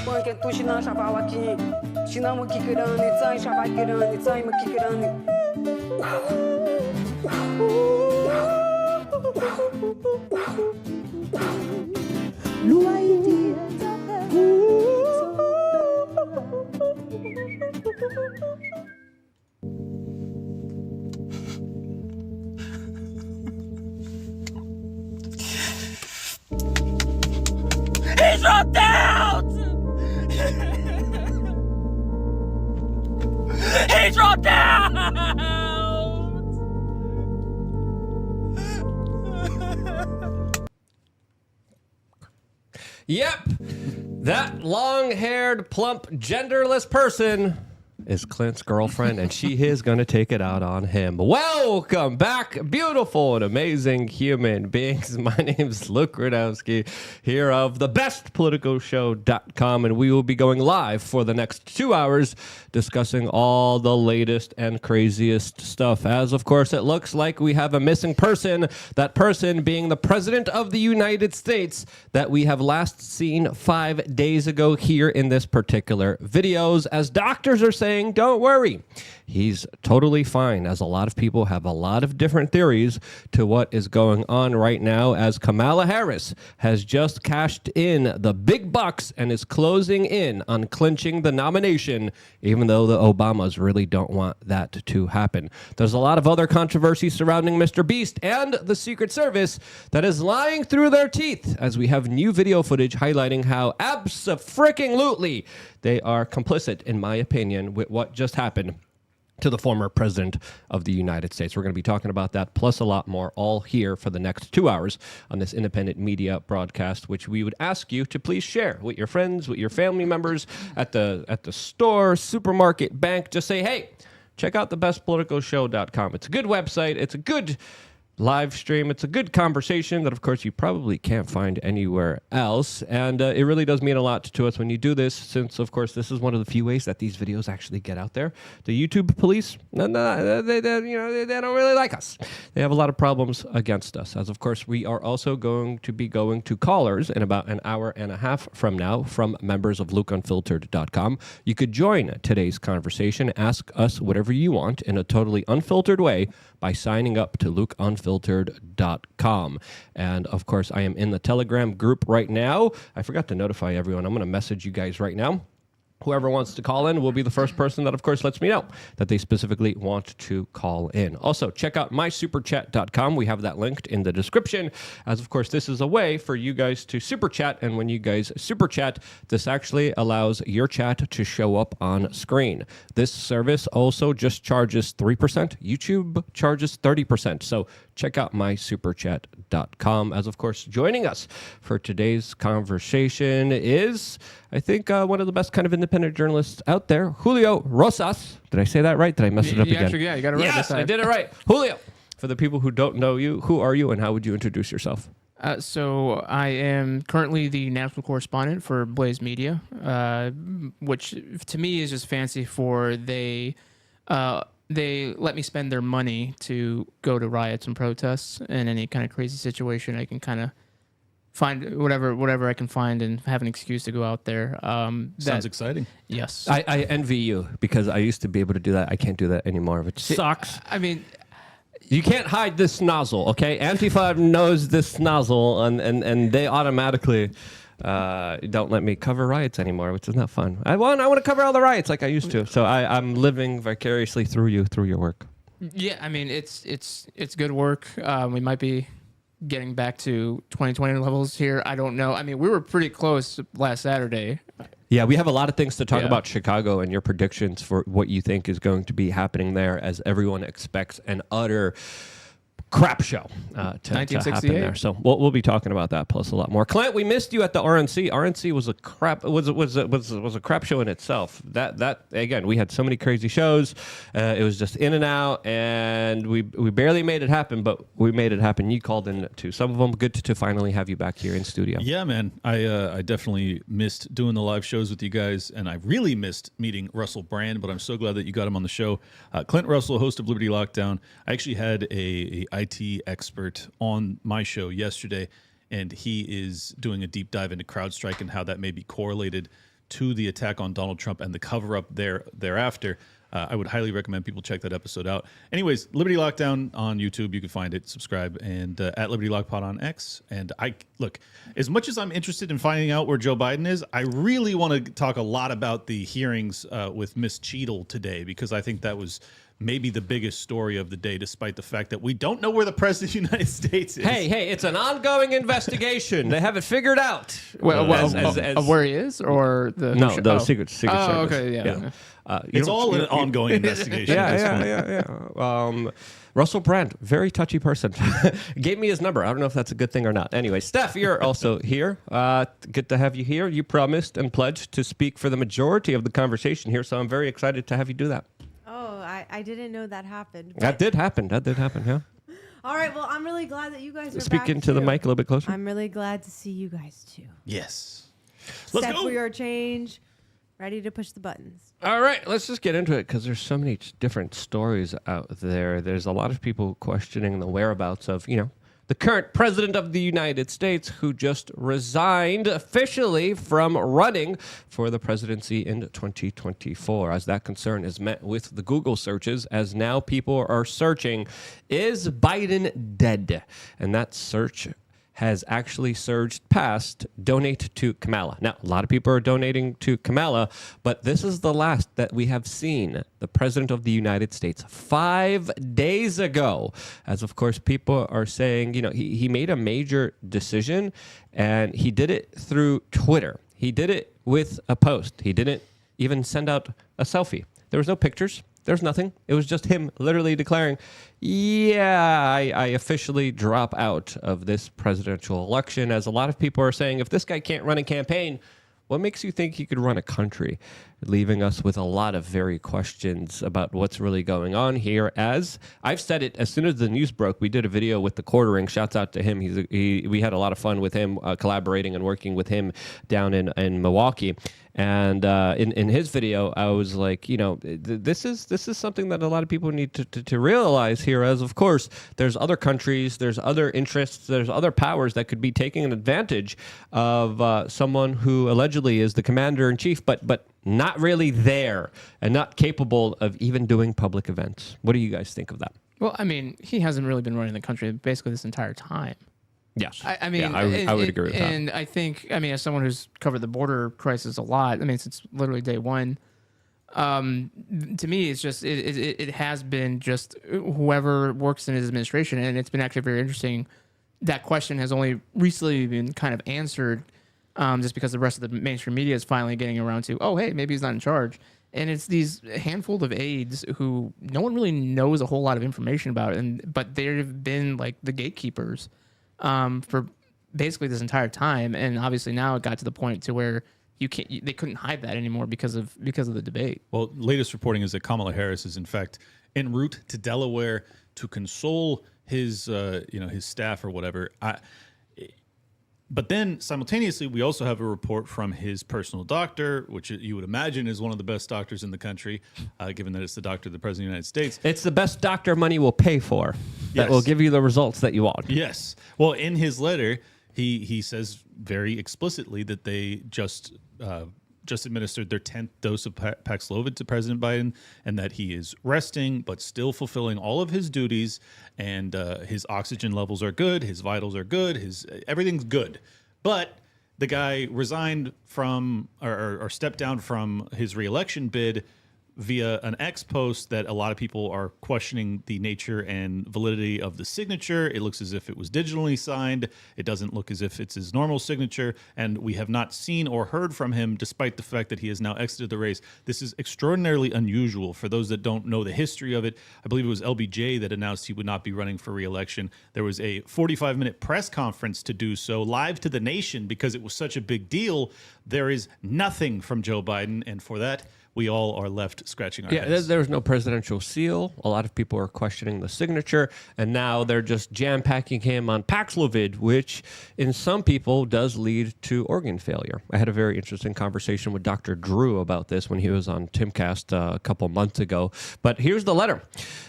Porque tu shina shavawaki, shinamu kikirani, tsai shavakirani, tsai makikirani. He's run down! He's run down! Yep, that long-haired, plump, genderless person is Clint's girlfriend, and she is going to take it out on him. Welcome back, beautiful and amazing human beings. My name's Luke Rudowski, here of thebestpoliticalshow.com, and we will be going live for the next 2 hours discussing all the latest and craziest stuff. As, of course, it looks like we have a missing person, that person being the President of the United States that we have last seen 5 days ago here in this particular videos. As doctors are saying, don't worry, he's totally fine, as a lot of people have a lot of different theories to what is going on right now, as Kamala Harris has just cashed in the big bucks and is closing in on clinching the nomination, even though the Obamas really don't want that to happen. There's a lot of other controversy surrounding Mr. Beast and the Secret Service that is lying through their teeth, as we have new video footage highlighting how abso-freaking-lutely they are complicit, in my opinion, with what just happened to the former president of the United States. We're going to be talking about that, plus a lot more, all here for the next 2 hours on this independent media broadcast, which we would ask you to please share with your friends, with your family members, at the store, supermarket, bank. Just say, hey, check out thebestpoliticalshow.com. It's a good website. It's a good live stream. It's a good conversation that, of course, you probably can't find anywhere else. And it really does mean a lot to us when you do this, since, of course, this is one of the few ways that these videos actually get out there. The YouTube police, they don't really like us. They have a lot of problems against us. As, of course, we are also going to be going to callers in about an hour and a half from now from members of LukeUnfiltered.com. You could join today's conversation, ask us whatever you want in a totally unfiltered way by signing up to LukeUnfiltered.com. And, of course, I am in the Telegram group right now. I forgot to notify everyone. I'm going to message you guys right now. Whoever wants to call in will be the first person that, of course, lets me know that they specifically want to call in. Also, check out mysuperchat.com. We have that linked in the description, as, of course, this is a way for you guys to super chat. And when you guys super chat, this actually allows your chat to show up on screen. This service also just charges 3%. YouTube charges 30%. So check out mysuperchat.com. As, of course, joining us for today's conversation is, I think, one of the best kind of independent journalists out there, Julio Rosas. Did I say that right? Did I mess it up again? Actually, yeah, you got it right. Yes, I did it right. Julio, for the people who don't know you, who are you and how would you introduce yourself? So I am currently the national correspondent for Blaze Media, which to me is just fancy for they let me spend their money to go to riots and protests and any kind of crazy situation. I can kind of find whatever I can find and have an excuse to go out there. Sounds exciting. Yes. I envy you, because I used to be able to do that. I can't do that anymore, which sucks. I mean, you can't hide this nozzle, okay? Antifa knows this nozzle, and they automatically don't let me cover riots anymore, which is not fun. I want to cover all the riots like I used to. So I'm living vicariously through you, through your work. yeah, I mean, it's good work. We might be getting back to 2020 levels here. I don't know. I mean, we were pretty close last Saturday. Yeah, we have a lot of things to talk about Chicago and your predictions for what you think is going to be happening there, as everyone expects an utter crap show to happen there. So we'll be talking about that plus a lot more. Clint, we missed you at the RNC. RNC was a crap was a crap show in itself. That again, we had so many crazy shows. It was just in and out, and we barely made it happen, but we made it happen. You called in to some of them. Good to finally have you back here in studio. Yeah, man. I definitely missed doing the live shows with you guys, and I really missed meeting Russell Brand, but I'm so glad that you got him on the show. Clint Russell, host of Liberty Lockdown. I actually had a IT expert on my show yesterday, and he is doing a deep dive into CrowdStrike and how that may be correlated to the attack on Donald Trump and the cover up thereafter. I would highly recommend people check that episode out. Anyways, Liberty Lockdown on YouTube. You can find it, subscribe, and at Liberty Lockpod on X. And look, as much as I'm interested in finding out where Joe Biden is, I really want to talk a lot about the hearings with Miss Cheadle today, because I think that was maybe the biggest story of the day, despite the fact that we don't know where the president of the United States is. Hey, it's an ongoing investigation. They have it figured out. Of where he is, or the the Secret Service. Oh, okay, yeah. It's all an ongoing investigation. Yeah. Russell Brand, very touchy person. Gave me his number. I don't know if that's a good thing or not. Anyway, Steph, you're also here. Good to have you here. You promised and pledged to speak for the majority of the conversation here, so I'm very excited to have you do that. Oh, I didn't know that happened. That did happen, yeah. All right, well, I'm really glad that you guys are Speak back into the too. mic a little bit closer. I'm really glad to see you guys too. Yes. Let's Step for your change. Ready to push the buttons. All right, let's just get into it, because there's so many different stories out there. There's a lot of people questioning the whereabouts of, the current president of the United States, who just resigned officially from running for the presidency in 2024, as that concern is met with the Google searches, as now people are searching, is Biden dead? And that search has actually surged past donate to Kamala. Now, a lot of people are donating to Kamala, but this is the last that we have seen the president of the United States 5 days ago. As, of course, people are saying, he made a major decision, and he did it through Twitter. He did it with a post. He didn't even send out a selfie. There was no pictures. There's nothing. It was just him literally declaring, I officially drop out of this presidential election. As a lot of people are saying, if this guy can't run a campaign, what makes you think he could run a country? Leaving us with a lot of very questions about what's really going on here. As I've said it, as soon as the news broke, we did a video with the quartering. Shouts out to him. We had a lot of fun with him, collaborating and working with him down in Milwaukee. And in his video, I was like, this is something that a lot of people need to realize here. As of course, there's other countries, there's other interests, there's other powers that could be taking an advantage of someone who allegedly is the commander in chief, but not really there and not capable of even doing public events. What do you guys think of that? Well, I mean, he hasn't really been running the country basically this entire time. Yes. I mean, I would agree with that. And I think, as someone who's covered the border crisis a lot, since literally day one, to me, it's just, it has been just whoever works in his administration. And it's been actually very interesting. That question has only recently been kind of answered just because the rest of the mainstream media is finally getting around to, oh, hey, maybe he's not in charge. And it's these handful of aides who no one really knows a whole lot of information about, but they've been like the gatekeepers for basically this entire time. And obviously now it got to the point to where they couldn't hide that anymore because of the debate. Well, latest reporting is that Kamala Harris is in fact en route to Delaware to console his his staff or whatever. But then simultaneously, we also have a report from his personal doctor, which you would imagine is one of the best doctors in the country, given that it's the doctor of the President of the United States. It's the best doctor money will pay for that will give you the results that you want. Yes. Well, in his letter, he says very explicitly that they just administered their 10th dose of Paxlovid to President Biden, and that he is resting but still fulfilling all of his duties, and his oxygen levels are good, his vitals are good, everything's good. But the guy resigned from or stepped down from his reelection bid via an X post that a lot of people are questioning the nature and validity of the signature. It looks as if it was digitally signed. It doesn't look as if it's his normal signature. And we have not seen or heard from him, despite the fact that he has now exited the race. This is extraordinarily unusual. For those that don't know the history of it, I believe it was LBJ that announced he would not be running for re-election. There was a 45-minute press conference to do so, live to the nation, because it was such a big deal. There is nothing from Joe Biden, and for that, we all are left scratching our Yeah, heads. there was no presidential seal. A lot of people are questioning the signature, and now they're just jam-packing him on Paxlovid, which in some people does lead to organ failure. I had a very interesting conversation with Dr. Drew about this when he was on Timcast a couple months ago. But here's the letter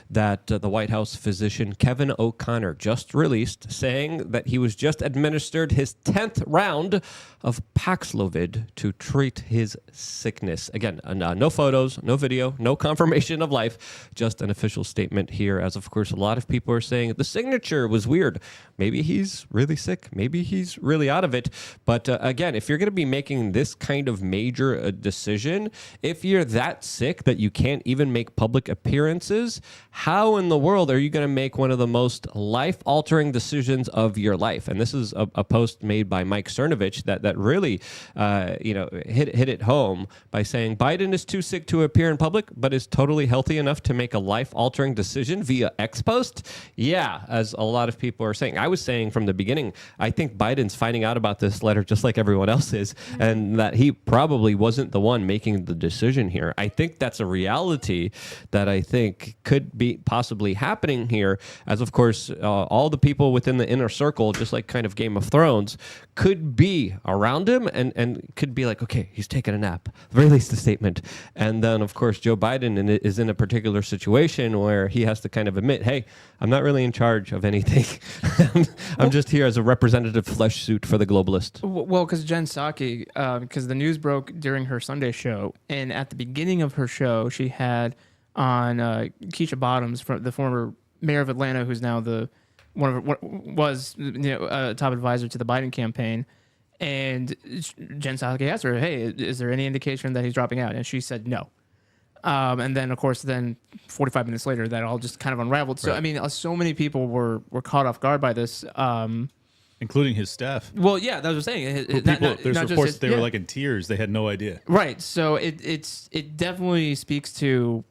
that the White House physician Kevin O'Connor just released, saying that he was just administered his 10th round of Paxlovid to treat his sickness. Again, no photos, no video, no confirmation of life, just an official statement here, as of course a lot of people are saying the signature was weird. Maybe he's really sick. Maybe he's really out of it. But again, if you're going to be making this kind of major decision, if you're that sick that you can't even make public appearances, how in the world are you going to make one of the most life-altering decisions of your life? And this is a post made by Mike Cernovich that really hit it home by saying Biden is too sick to appear in public, but is totally healthy enough to make a life-altering decision via X post. Yeah, as a lot of people are saying. I was saying from the beginning, I think Biden's finding out about this letter just like everyone else is, and that he probably wasn't the one making the decision here. I think that's a reality that I think could be possibly happening here, as of course all the people within the inner circle, just like kind of Game of Thrones, could be around him and could be like, okay, he's taking a nap, release the statement. And then, of course, Joe Biden is in a particular situation where he has to kind of admit, hey, I'm not really in charge of anything. I'm just here as a representative flesh suit for the globalist. Well, because Jen Psaki, because the news broke during her Sunday show, and at the beginning of her show, she had on Keisha Bottoms, the former mayor of Atlanta, who's now was top advisor to the Biden campaign. And Jen Psaki asked her, hey, is there any indication that he's dropping out? And she said no. And then, of course, 45 minutes later, that all just kind of unraveled. So, Right. I mean, so many people were caught off guard by this. Including his staff. Well, yeah, that's what I'm saying. There's reports that they were like in tears. They had no idea. Right. So it definitely speaks to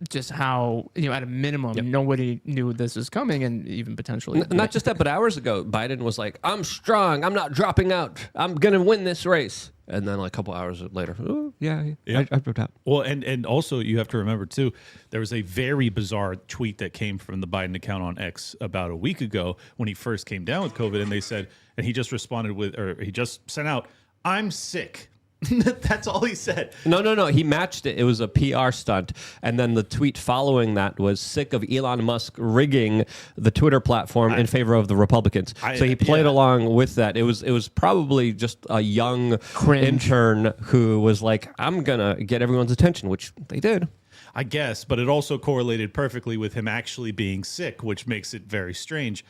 just how, at a minimum, nobody knew this was coming, and even potentially. Not just that, but hours ago, Biden was like, I'm strong. I'm not dropping out. I'm going to win this race. And then like a couple hours later, oh, yeah. I dropped out. Well, and also you have to remember, too, there was a very bizarre tweet that came from the Biden account on X about a week ago when he first came down with COVID. And they said, and he just responded he just sent out, I'm sick. That's all he said. No. He matched it. It was a PR stunt. And then the tweet following that was sick of Elon Musk rigging the Twitter platform in favor of the Republicans. So he played along with that. It was probably just a young intern who was like, I'm going to get everyone's attention, which they did. I guess, but it also correlated perfectly with him actually being sick, which makes it very strange.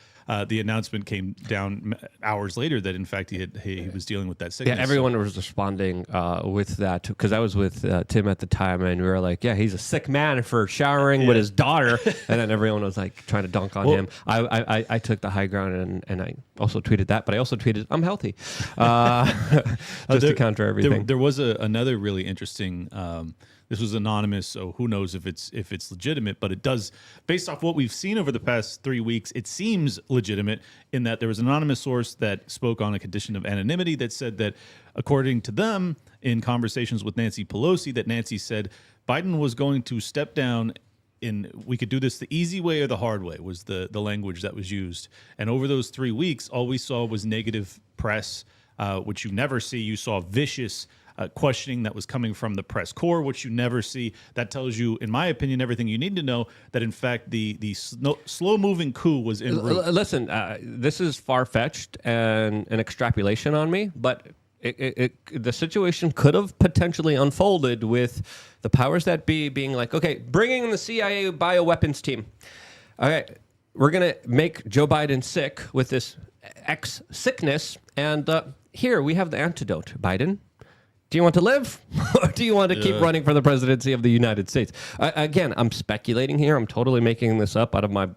The announcement came down hours later that, in fact, he was dealing with that sickness. Yeah, everyone was responding with that, because I was with Tim at the time, and we were like, yeah, he's a sick man for showering with his daughter. And then everyone was like trying to dunk on him. I took the high ground, and I also tweeted that, but I also tweeted, I'm healthy, just to counter everything. There was another really interesting... this was anonymous, so who knows if it's legitimate, but it does, based off what we've seen over the past 3 weeks, it seems legitimate in that there was an anonymous source that spoke on a condition of anonymity that said that, according to them, in conversations with Nancy Pelosi, that Nancy said Biden was going to step down we could do this the easy way or the hard way, was the language that was used. And over those 3 weeks, all we saw was negative press, which you never see. You saw vicious questioning that was coming from the press corps, which you never see. That tells you, in my opinion, everything you need to know, that in fact the slow-moving coup was en route. Listen, this is far-fetched and an extrapolation on me, but the situation could have potentially unfolded with the powers that be being like, okay, bringing in the CIA bioweapons team. All right, we're going to make Joe Biden sick with this X sickness, and here we have the antidote, Biden. Do you want to live, or do you want to keep running for the presidency of the United States? Again, I'm speculating here. I'm totally making this up out of my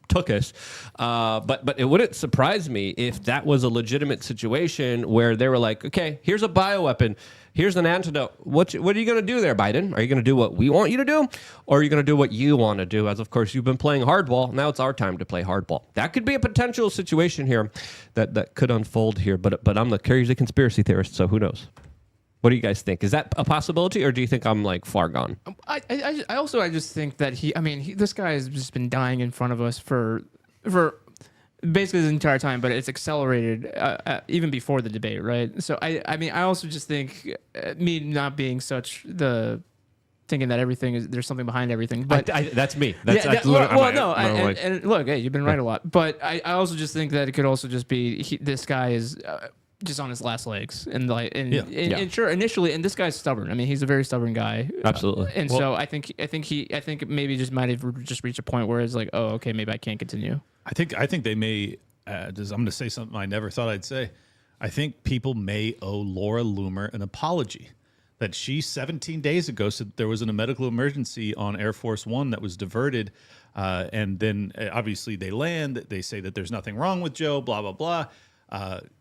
tuchus. But it wouldn't surprise me if that was a legitimate situation where they were like, okay, here's a bioweapon, here's an antidote. What are you going to do there, Biden? Are you going to do what we want you to do, or are you going to do what you want to do? As of course you've been playing hardball. Now it's our time to play hardball. That could be a potential situation here that could unfold here. But I'm the crazy conspiracy theorist, so who knows? What do you guys think? Is that a possibility, or do you think I'm like far gone? I just think that this guy has just been dying in front of us for basically the entire time, but it's accelerated even before the debate, right? So I also just think me not being thinking that there's something behind everything, but That's me. And look, hey, you've been right a lot, but I also just think that it could also just be this guy is just on his last legs, and sure, initially, and this guy's stubborn. I mean, he's a very stubborn guy, Absolutely. So I think maybe just might have just reached a point where it's like, oh, okay, maybe I can't continue. I think they may. I'm going to say something I never thought I'd say. I think people may owe Laura Loomer an apology. That she 17 days ago said there was a medical emergency on Air Force One that was diverted, and then obviously they land. They say that there's nothing wrong with Joe. Blah blah blah.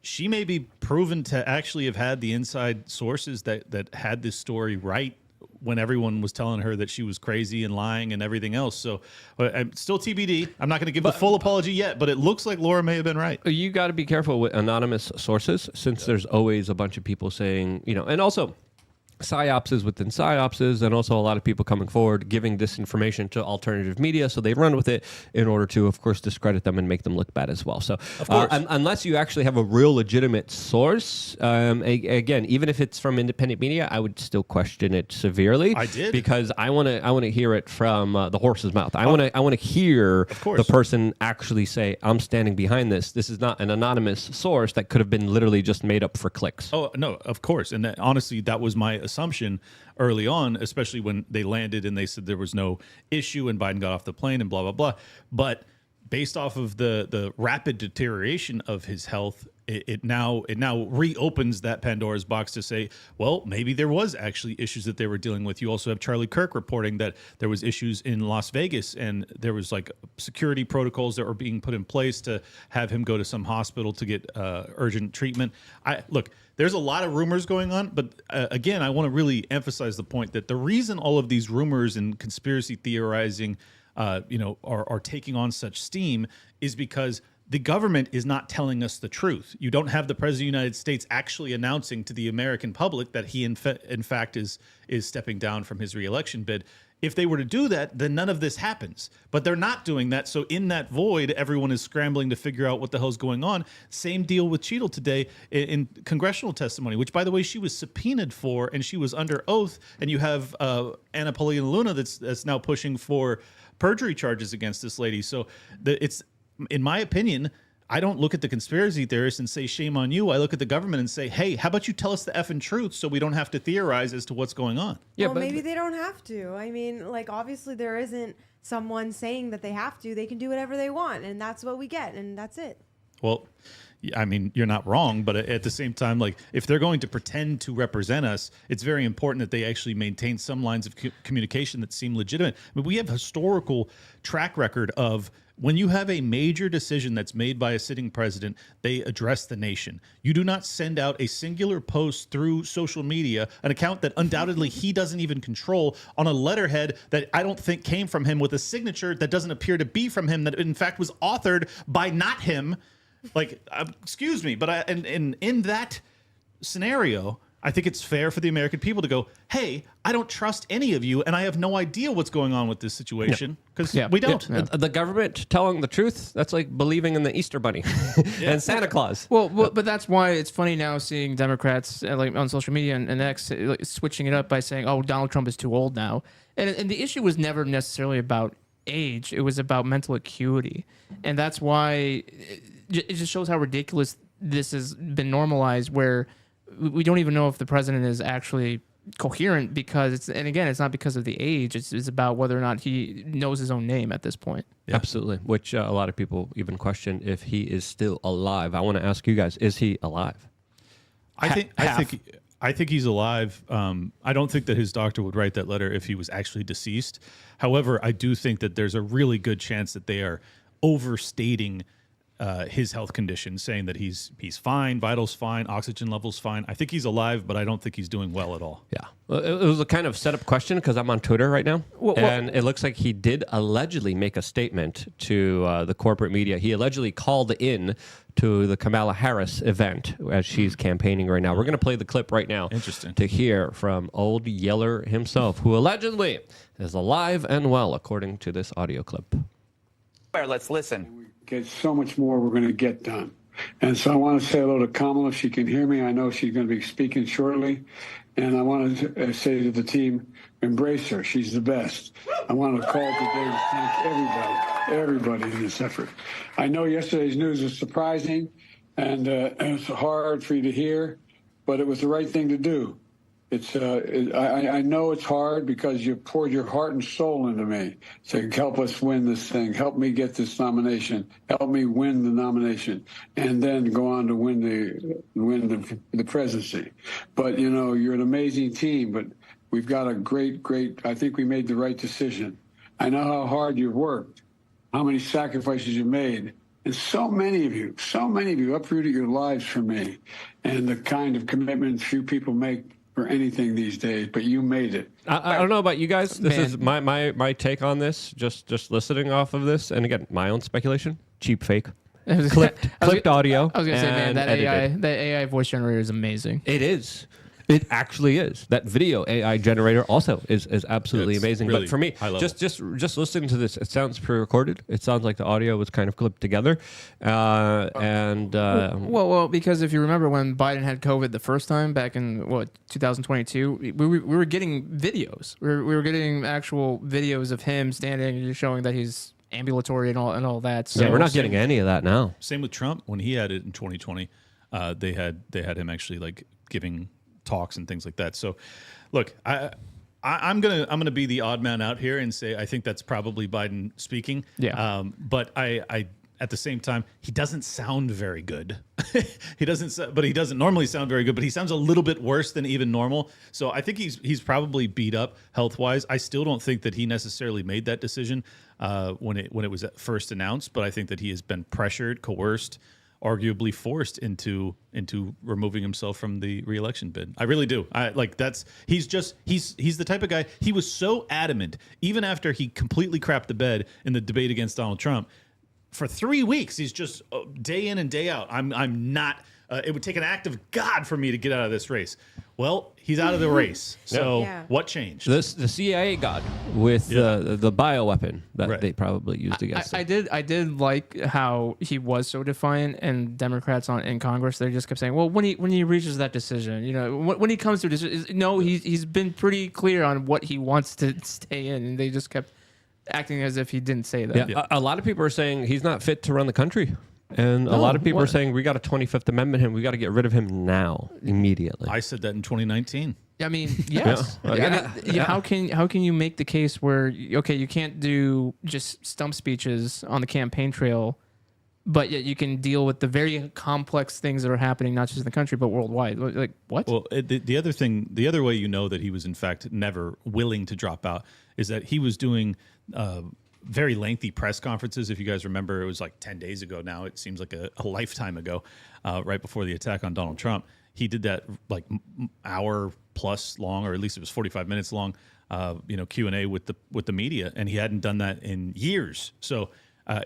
She may be proven to actually have had the inside sources that had this story right when everyone was telling her that she was crazy and lying and everything else. So I'm still TBD. I'm not going to give the full apology yet, but it looks like Laura may have been right. You got to be careful with anonymous sources, since there's always a bunch of people saying, and also psyopses within psyopses, and also a lot of people coming forward giving this information to alternative media, so they run with it in order to, of course, discredit them and make them look bad as well. So unless you actually have a real legitimate source, again, even if it's from independent media, I would still question it severely. I did, because I want to hear it from the horse's mouth. I want to hear the person actually say, I'm standing behind this. This is not an anonymous source that could have been literally just made up for clicks. Oh no, of course. And honestly, that was my assumption early on, especially when they landed and they said there was no issue and Biden got off the plane and blah blah blah. But based off of the rapid deterioration of his health, it now reopens that Pandora's box to say, well, maybe there was actually issues that they were dealing with. You also have Charlie Kirk reporting that there was issues in Las Vegas, and there was like security protocols that were being put in place to have him go to some hospital to get urgent treatment. Look, there's a lot of rumors going on, but again, I want to really emphasize the point that the reason all of these rumors and conspiracy theorizing are taking on such steam is because the government is not telling us the truth. You don't have the President of the United States actually announcing to the American public that he in fact is stepping down from his reelection bid. If they were to do that, then none of this happens. But they're not doing that. So in that void, everyone is scrambling to figure out what the hell's going on. Same deal with Cheadle today in congressional testimony, which, by the way, she was subpoenaed for, and she was under oath. And you have Anna Paulina Luna that's now pushing for perjury charges against this lady. So it's, in my opinion, I don't look at the conspiracy theorists and say, shame on you. I look at the government and say, hey, how about you tell us the effing truth so we don't have to theorize as to what's going on? Yeah, well, maybe they don't have to. I mean, like, obviously there isn't someone saying that they have to. They can do whatever they want, and that's what we get, and that's it. Well, I mean, you're not wrong, but at the same time, like, if they're going to pretend to represent us, it's very important that they actually maintain some lines of communication that seem legitimate. I mean, we have a historical track record of when you have a major decision that's made by a sitting president, they address the nation. You do not send out a singular post through social media, an account that undoubtedly he doesn't even control, on a letterhead that I don't think came from him, with a signature that doesn't appear to be from him, that in fact was authored by not him. Like, excuse me, but in that scenario, I think it's fair for the American people to go, hey, I don't trust any of you, and I have no idea what's going on with this situation, because we don't. Yeah. The government telling the truth, that's like believing in the Easter Bunny and Santa Claus. Well, but that's why it's funny now seeing Democrats like on social media and X switching it up by saying, oh, Donald Trump is too old now. And the issue was never necessarily about age. It was about mental acuity. And that's why it just shows how ridiculous this has been normalized, where we don't even know if the president is actually coherent, because it's not because of the age. It's about whether or not he knows his own name at this point. Yeah. Absolutely. Which a lot of people even question if he is still alive. I want to ask you guys, is he alive? I think he's alive. I don't think that his doctor would write that letter if he was actually deceased. However, I do think that there's a really good chance that they are overstating his health condition, saying that he's fine, vitals fine, oxygen levels fine. I think he's alive, but I don't think he's doing well at all. Yeah. Well, it was a kind of setup question because I'm on Twitter right now. And it looks like he did allegedly make a statement to the corporate media. He allegedly called in to the Kamala Harris event as she's campaigning right now. We're going to play the clip right now. Interesting. To hear from Old Yeller himself, who allegedly is alive and well, according to this audio clip. Let's listen. Get so much more we're going to get done. And so I want to say hello to Kamala if she can hear me. I know she's going to be speaking shortly. And I want to say to the team, embrace her. She's the best. I want to call today to thank everybody in this effort. I know yesterday's news was surprising and it's hard for you to hear, but it was the right thing to do. I know it's hard because you poured your heart and soul into me to help us win this thing, help me get this nomination, help me win the nomination, and then go on to win the presidency. But you're an amazing team. But we've got a great. I think we made the right decision. I know how hard you've worked, how many sacrifices you made. And so many of you uprooted your lives for me, and the kind of commitment few people make for anything these days, but you made it. I don't know about you guys. This is my take on this. Just listening off of this, and again, my own speculation. Cheap fake. Clipped audio. I was gonna say, man, that edited. AI voice generator is amazing. It is. It actually is. That video AI generator also is absolutely It's amazing. really But for me, high level. just listening to this, it sounds pre-recorded. It sounds like the audio was kind of clipped together. Well, because if you remember when Biden had COVID the first time back in 2022, we were getting videos. We were getting actual videos of him standing and showing that he's ambulatory and all that. So yeah, we're not getting any of that now. Same with Trump when he had it in 2020. They had him actually like giving talks and things like that. So, look, I'm gonna be the odd man out here and say I think that's probably Biden speaking. Yeah. But I at the same time he doesn't sound very good. He doesn't normally sound very good. But he sounds a little bit worse than even normal. So I think he's probably beat up health wise. I still don't think that he necessarily made that decision when it was at first announced. But I think that he has been pressured, coerced, arguably forced into removing himself from the re-election bid. I really do. He's the type of guy. He was so adamant, even after he completely crapped the bed in the debate against Donald Trump. For 3 weeks, he's just day in and day out. I'm not. It would take an act of God for me to get out of this race. Well, he's out of the race. So what changed? The CIA got with the bioweapon that they probably used against him. I did like how he was so defiant, and Democrats in Congress, they just kept saying, well, when he reaches that decision, when he comes to a decision, no, he's been pretty clear on what he wants to stay in, and they just kept acting as if he didn't say that. Yeah. A lot of people are saying he's not fit to run the country. And a lot of people are saying we got a 25th Amendment him. We got to get rid of him now, immediately. I said that in 2019. I mean, yes. How can you make the case where you can't do just stump speeches on the campaign trail, but yet you can deal with the very complex things that are happening not just in the country but worldwide? Like what? Well, the other way you know that he was in fact never willing to drop out is that he was doing very lengthy press conferences. If you guys remember, it was like 10 days ago now. It seems like a lifetime ago, right before the attack on Donald Trump. He did that like hour plus long, or at least it was 45 minutes long, Q&A with the media, and he hadn't done that in years. So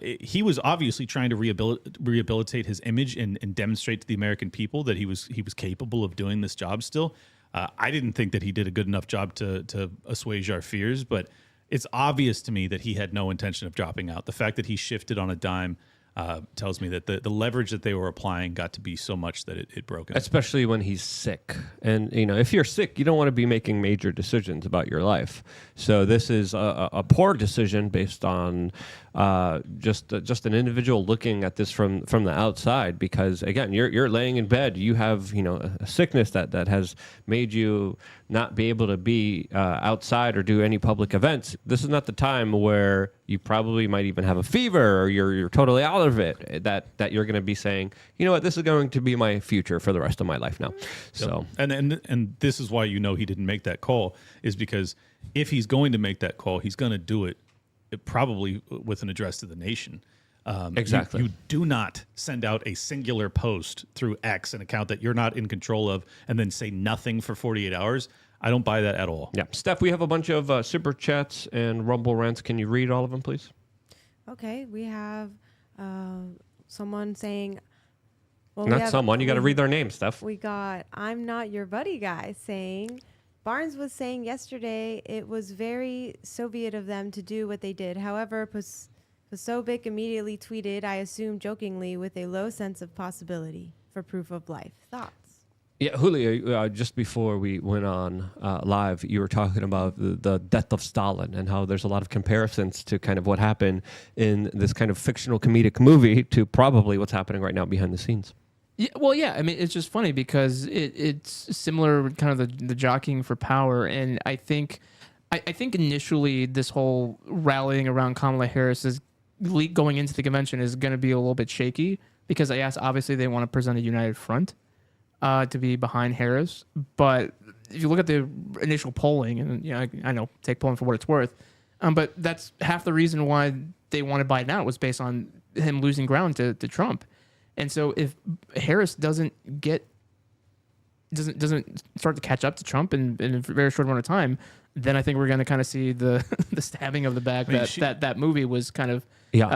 he was obviously trying to rehabilitate his image and demonstrate to the American people that he was capable of doing this job still. I didn't think that he did a good enough job to assuage our fears, but it's obvious to me that he had no intention of dropping out. The fact that he shifted on a dime tells me that the leverage that they were applying got to be so much that it broke him. Especially when he's sick. And, if you're sick, you don't want to be making major decisions about your life. So this is a poor decision based on just an individual looking at this from the outside, because, again, you're laying in bed. You have, a sickness that has made you not be able to be outside or do any public events. This is not the time where you probably might even have a fever or you're totally out of it, that you're going to be saying, you know what, this is going to be my future for the rest of my life now. So and this is why he didn't make that call, is because if he's going to make that call, he's going to do it probably with an address to the nation. Exactly. You do not send out a singular post through X, an account that you're not in control of, and then say nothing for 48 hours. I don't buy that at all. Yeah. Steph, we have a bunch of super chats and Rumble rants. Can you read all of them, please? Okay, we have someone saying... Well, Not someone. You got to read their name, Steph. We got I'm Not Your Buddy Guy saying... Barnes was saying yesterday it was very Soviet of them to do what they did. However, Posobiec immediately tweeted, I assume jokingly, with a low sense of possibility for proof of life. Thoughts? Yeah, Julio, just before we went on live, you were talking about the death of Stalin and how there's a lot of comparisons to kind of what happened in this kind of fictional comedic movie to probably what's happening right now behind the scenes. Yeah, well, yeah. I mean, it's just funny because it's similar, kind of the jockeying for power, and I think initially this whole rallying around Kamala Harris is going into the convention is going to be a little bit shaky because obviously they want to present a united front to be behind Harris, but if you look at the initial polling, and I know take polling for what it's worth, but that's half the reason why they wanted Biden out was based on him losing ground to Trump. And so if Harris doesn't start to catch up to Trump in a very short amount of time, then I think we're going to kind of see the stabbing of the back that movie was kind of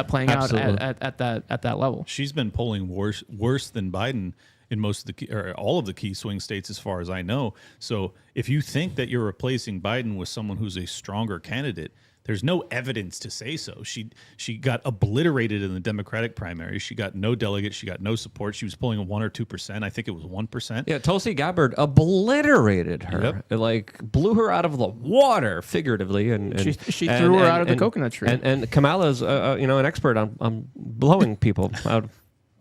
playing absolutely out at that level. She's been polling worse than Biden in most of all of the key swing states, as far as I know. So if you think that you're replacing Biden with someone who's a stronger candidate, there's no evidence to say so. She got obliterated in the Democratic primary. She got no delegates. She got no support. She was polling 1 or 2%. I think it was 1%. Yeah, Tulsi Gabbard obliterated her. Yep. It, like, blew her out of the water, figuratively. And she threw her out of the coconut tree. And Kamala's, an expert on blowing people out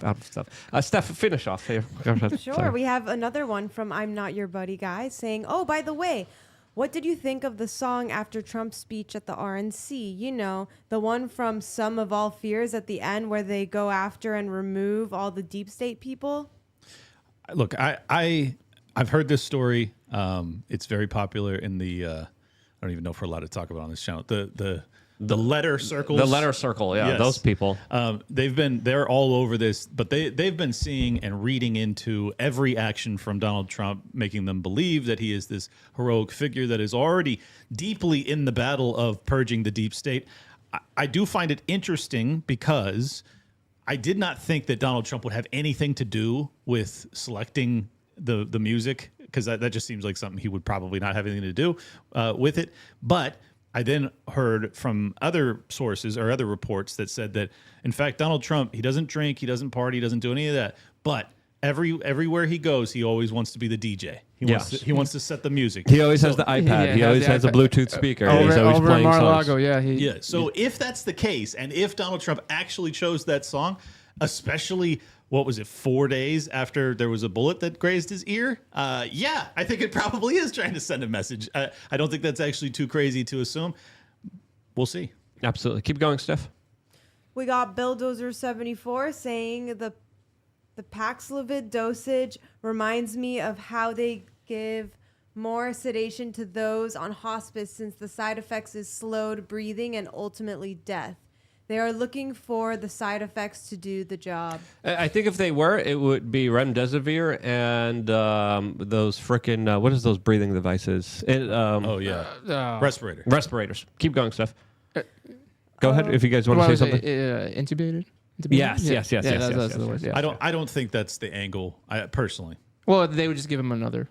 of stuff. Steph, finish off here. Sure. Sorry. We have another one from I'm Not Your Buddy Guy saying, oh, by the way, what did you think of the song after Trump's speech at the RNC? You know, the one from Sum of All Fears at the end where they go after and remove all the deep state people? Look, I've heard this story. It's very popular in the I don't even know if we're allowed to talk about it on this channel. The letter circles. The letter circle, yeah, Yes. those people. They're all over this, but they've been seeing and reading into every action from Donald Trump, making them believe that he is this heroic figure that is already deeply in the battle of purging the deep state. I do find it interesting because I did not think that Donald Trump would have anything to do with selecting the music, because that just seems like something he would probably not have anything to do with it. But I then heard from other sources or other reports that said that, in fact, Donald Trump, he doesn't drink, he doesn't party, he doesn't do any of that. But everywhere he goes, he always wants to be the DJ. He wants to set the music. He always has the iPad. He always has a Bluetooth speaker. He's always over playing in Mar-a-Lago, songs. yeah. So if that's the case, and if Donald Trump actually chose that song, especially, 4 days after there was a bullet that grazed his ear? I think it probably is trying to send a message. I don't think that's actually too crazy to assume. We'll see. Absolutely. Keep going, Steph. We got Billdozer74 saying the Paxlovid dosage reminds me of how they give more sedation to those on hospice since the side effects is slowed breathing and ultimately death. They are looking for the side effects to do the job. I think if they were, it would be remdesivir and those frickin' what is those breathing devices? Respirators. Keep going, Steph. Go ahead if you guys want to say something. Intubated? Yes. That's the word, yeah. I don't think that's the angle. Personally. Well, they would just give him another.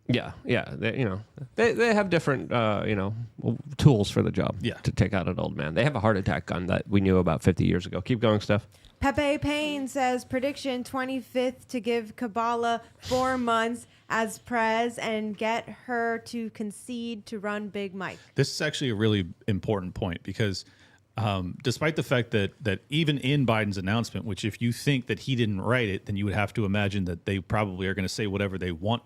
Yeah. They have different tools for the job. Yeah. To take out an old man. They have a heart attack gun that we knew about 50 years ago. Keep going, Steph. Pepe Payne says prediction 25th to give Kabbalah 4 months as prez and get her to concede to run Big Mike. This is actually a really important point because despite the fact that even in Biden's announcement, which if you think that he didn't write it, then you would have to imagine that they probably are going to say whatever they want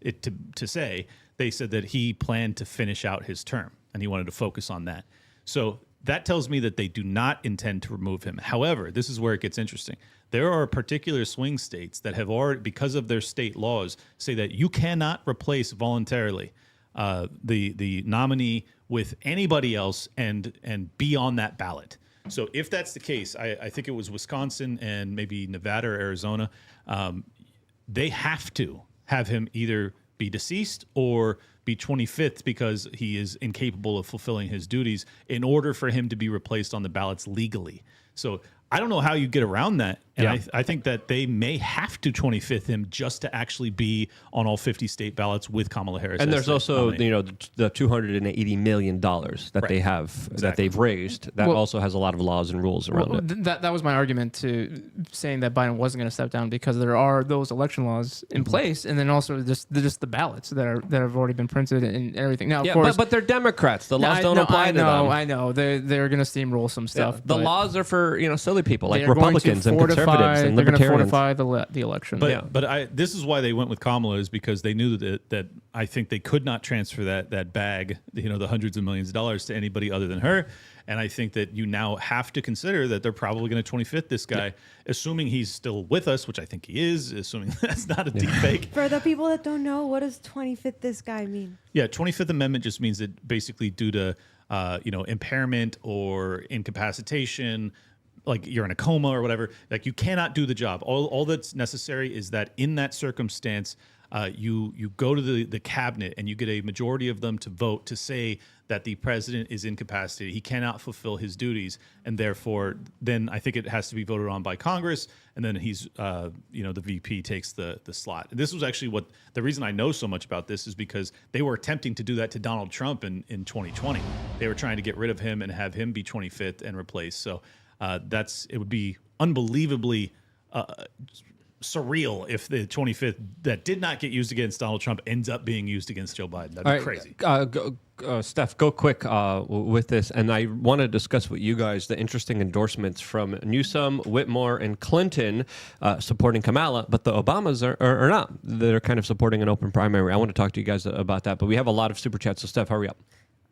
it to say. They said that he planned to finish out his term and he wanted to focus on that. So that tells me that they do not intend to remove him. However, this is where it gets interesting. There are particular swing states that have already, because of their state laws, say that you cannot replace voluntarily the nominee with anybody else and be on that ballot. So if that's the case, I think it was Wisconsin and maybe Nevada or Arizona. They have to have him either be deceased or be 25th because he is incapable of fulfilling his duties in order for him to be replaced on the ballots legally. So I don't know how you get around that. And I think that they may have to 25th him just to actually be on all 50 state ballots with Kamala Harris. And there's also, the $280 million that they have, that they've raised. That also has a lot of laws and rules around it. That was my argument to saying that Biden wasn't going to step down, because there are those election laws in place, and then also just the ballots that have already been printed and everything. Now, of course, but they're Democrats. The laws don't apply to them. I know. They're going to steamroll some stuff. The laws are for silly people like they are Republicans and conservatives and they're going to libertarians. fortify the election. But this is why they went with Kamala, is because they knew that I think they could not transfer that bag, the hundreds of millions of dollars, to anybody other than her. And I think that you now have to consider that they're probably going to 25th this guy, assuming he's still with us, which I think he is, assuming that's not a deep fake. For the people that don't know, what does 25th this guy mean? Yeah, 25th Amendment just means that basically due to impairment or incapacitation, like you're in a coma or whatever, like you cannot do the job. All that's necessary is that in that circumstance, you go to the cabinet and you get a majority of them to vote to say that the president is incapacitated. He cannot fulfill his duties, and therefore, then I think it has to be voted on by Congress, and then he's, the VP takes the slot. And this was actually the reason I know so much about this is because they were attempting to do that to Donald Trump in 2020. They were trying to get rid of him and have him be 25th and replaced. So it would be unbelievably surreal if the 25th that did not get used against Donald Trump ends up being used against Joe Biden. That'd be crazy. Steph, go quick with this. And I want to discuss with you guys the interesting endorsements from Newsom, Whitmore, and Clinton supporting Kamala, but the Obamas are not. They're kind of supporting an open primary. I want to talk to you guys about that, but we have a lot of super chats. So, Steph, hurry up.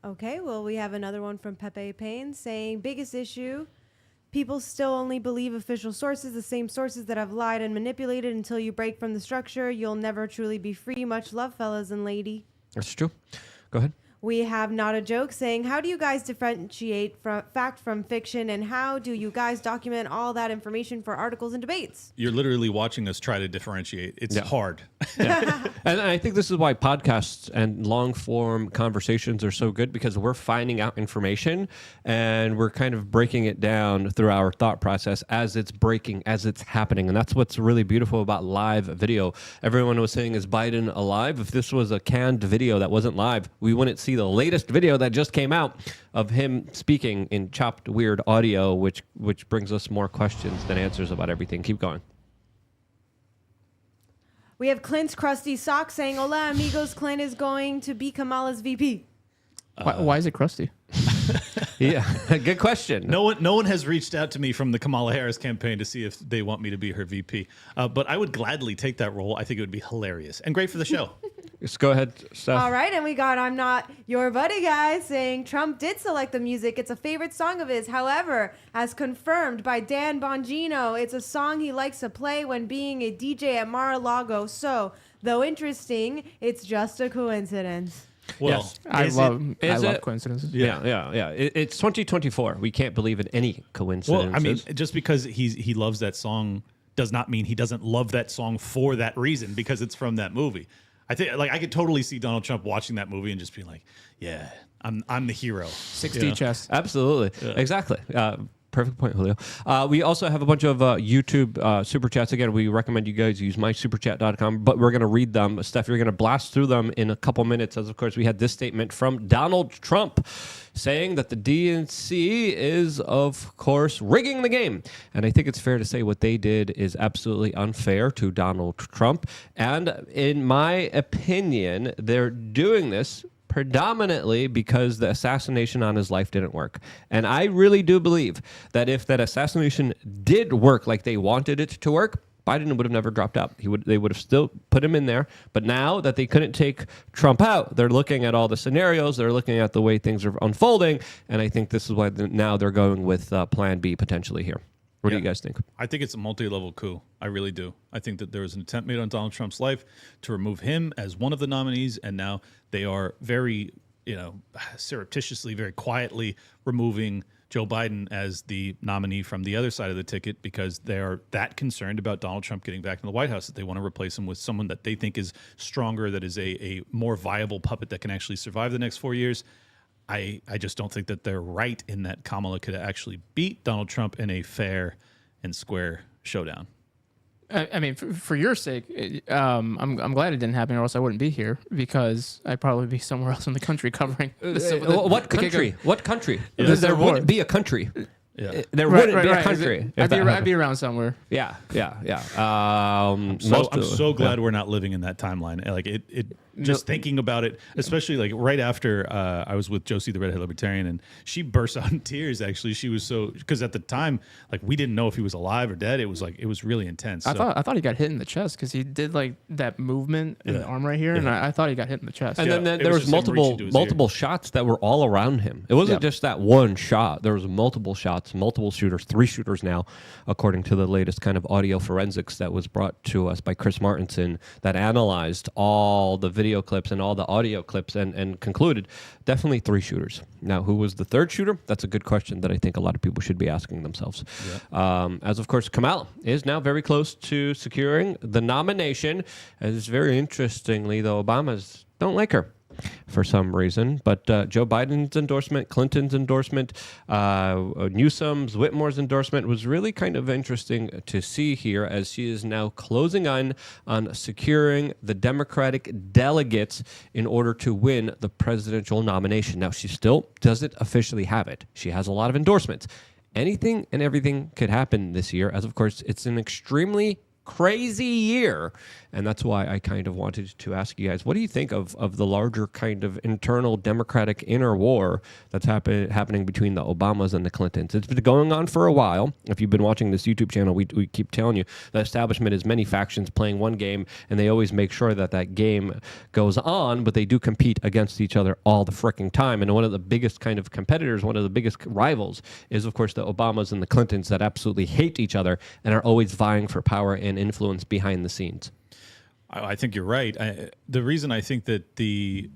Okay, well, we have another one from Pepe Payne saying, biggest issue, people still only believe official sources, the same sources that have lied and manipulated. Until you break from the structure, you'll never truly be free. Much love, fellas and lady. That's true. Go ahead. We have Not a Joke saying, how do you guys differentiate fact from fiction, and how do you guys document all that information for articles and debates? You're literally watching us try to differentiate. It's hard. And I think this is why podcasts and long form conversations are so good, because we're finding out information and we're kind of breaking it down through our thought process as it's happening. And that's what's really beautiful about live video. Everyone was saying, is Biden alive? If this was a canned video that wasn't live, we wouldn't see the latest video that just came out of him speaking in chopped, weird audio, which brings us more questions than answers about everything. Keep going. We have Clint's crusty sock saying, hola amigos, Clint is going to be Kamala's VP. Why is it crusty? Yeah, good question. No one has reached out to me from the Kamala Harris campaign to see if they want me to be her VP. But I would gladly take that role. I think it would be hilarious and great for the show. Just go ahead, Steph. All right, and we got I'm Not Your Buddy Guy saying Trump did select the music. It's a favorite song of his. However, as confirmed by Dan Bongino, it's a song he likes to play when being a DJ at Mar-a-Lago. So, though interesting, it's just a coincidence. Well, Yes. I love it? coincidences. Yeah. It's 2024. We can't believe in any coincidences. Well, I mean, just because he loves that song does not mean he doesn't love that song for that reason, because it's from that movie. I think, I could totally see Donald Trump watching that movie and just being like, "Yeah, I'm the hero." 6D chess. Absolutely. Exactly. Perfect point, Julio. We also have a bunch of YouTube super chats. Again, we recommend you guys use mysuperchat.com, but we're going to read them. Steph, you're going to blast through them in a couple minutes, as, of course, we had this statement from Donald Trump saying that the DNC is, of course, rigging the game. And I think it's fair to say what they did is absolutely unfair to Donald Trump. And in my opinion, they're doing this predominantly because the assassination on his life didn't work. And I really do believe that if that assassination did work like they wanted it to work, Biden would have never dropped out. They would have still put him in there. But now that they couldn't take Trump out, they're looking at all the scenarios. They're looking at the way things are unfolding. And I think this is why now they're going with Plan B potentially here. What do you guys think? I think it's a multi-level coup. I really do. I think that there was an attempt made on Donald Trump's life to remove him as one of the nominees, and now they are very, surreptitiously, very quietly removing Joe Biden as the nominee from the other side of the ticket because they are that concerned about Donald Trump getting back in the White House that they want to replace him with someone that they think is stronger, that is a more viable puppet that can actually survive the next 4 years. I just don't think that they're right in that Kamala could actually beat Donald Trump in a fair and square showdown. I mean, for your sake, I'm glad it didn't happen, or else I wouldn't be here because I'd probably be somewhere else in the country covering. What country? What country? Yeah. There wouldn't be a country. There wouldn't be a country. I'd be around somewhere. Yeah. I'm so glad we're not living in that timeline. Like just thinking about it, especially like right after I was with Josie, the redhead libertarian, and she burst out in tears. Actually, she was because at the time, like we didn't know if he was alive or dead. It was really intense. I thought he got hit in the chest because he did like that movement in the arm right here, and I thought he got hit in the chest. And then there was multiple shots that were all around him. It wasn't just that one shot. There was multiple shots, multiple shooters, 3 shooters now, according to the latest kind of audio forensics that was brought to us by Chris Martinson that analyzed all the video clips and all the audio clips and concluded definitely 3 shooters. Now, who was the third shooter? That's a good question that I think a lot of people should be asking themselves. As of course, Kamala is now very close to securing the nomination. As very interestingly, the Obamas don't like her for some reason, but Joe Biden's endorsement, Clinton's endorsement, Newsom's, Whitmore's endorsement was really kind of interesting to see here as she is now closing on securing the Democratic delegates in order to win the presidential nomination. Now, she still doesn't officially have it. She has a lot of endorsements. Anything and everything could happen this year, as of course it's an extremely crazy year. And that's why I kind of wanted to ask you guys, what do you think of the larger kind of internal Democratic inner war that's happening between the Obamas and the Clintons? It's been going on for a while. If you've been watching this YouTube channel, we keep telling you the establishment is many factions playing one game, and they always make sure that game goes on, but they do compete against each other all the freaking time. And one of the biggest kind of competitors, one of the biggest rivals is, of course, the Obamas and the Clintons that absolutely hate each other and are always vying for power and influence behind the scenes. I think you're right. The reason I think that the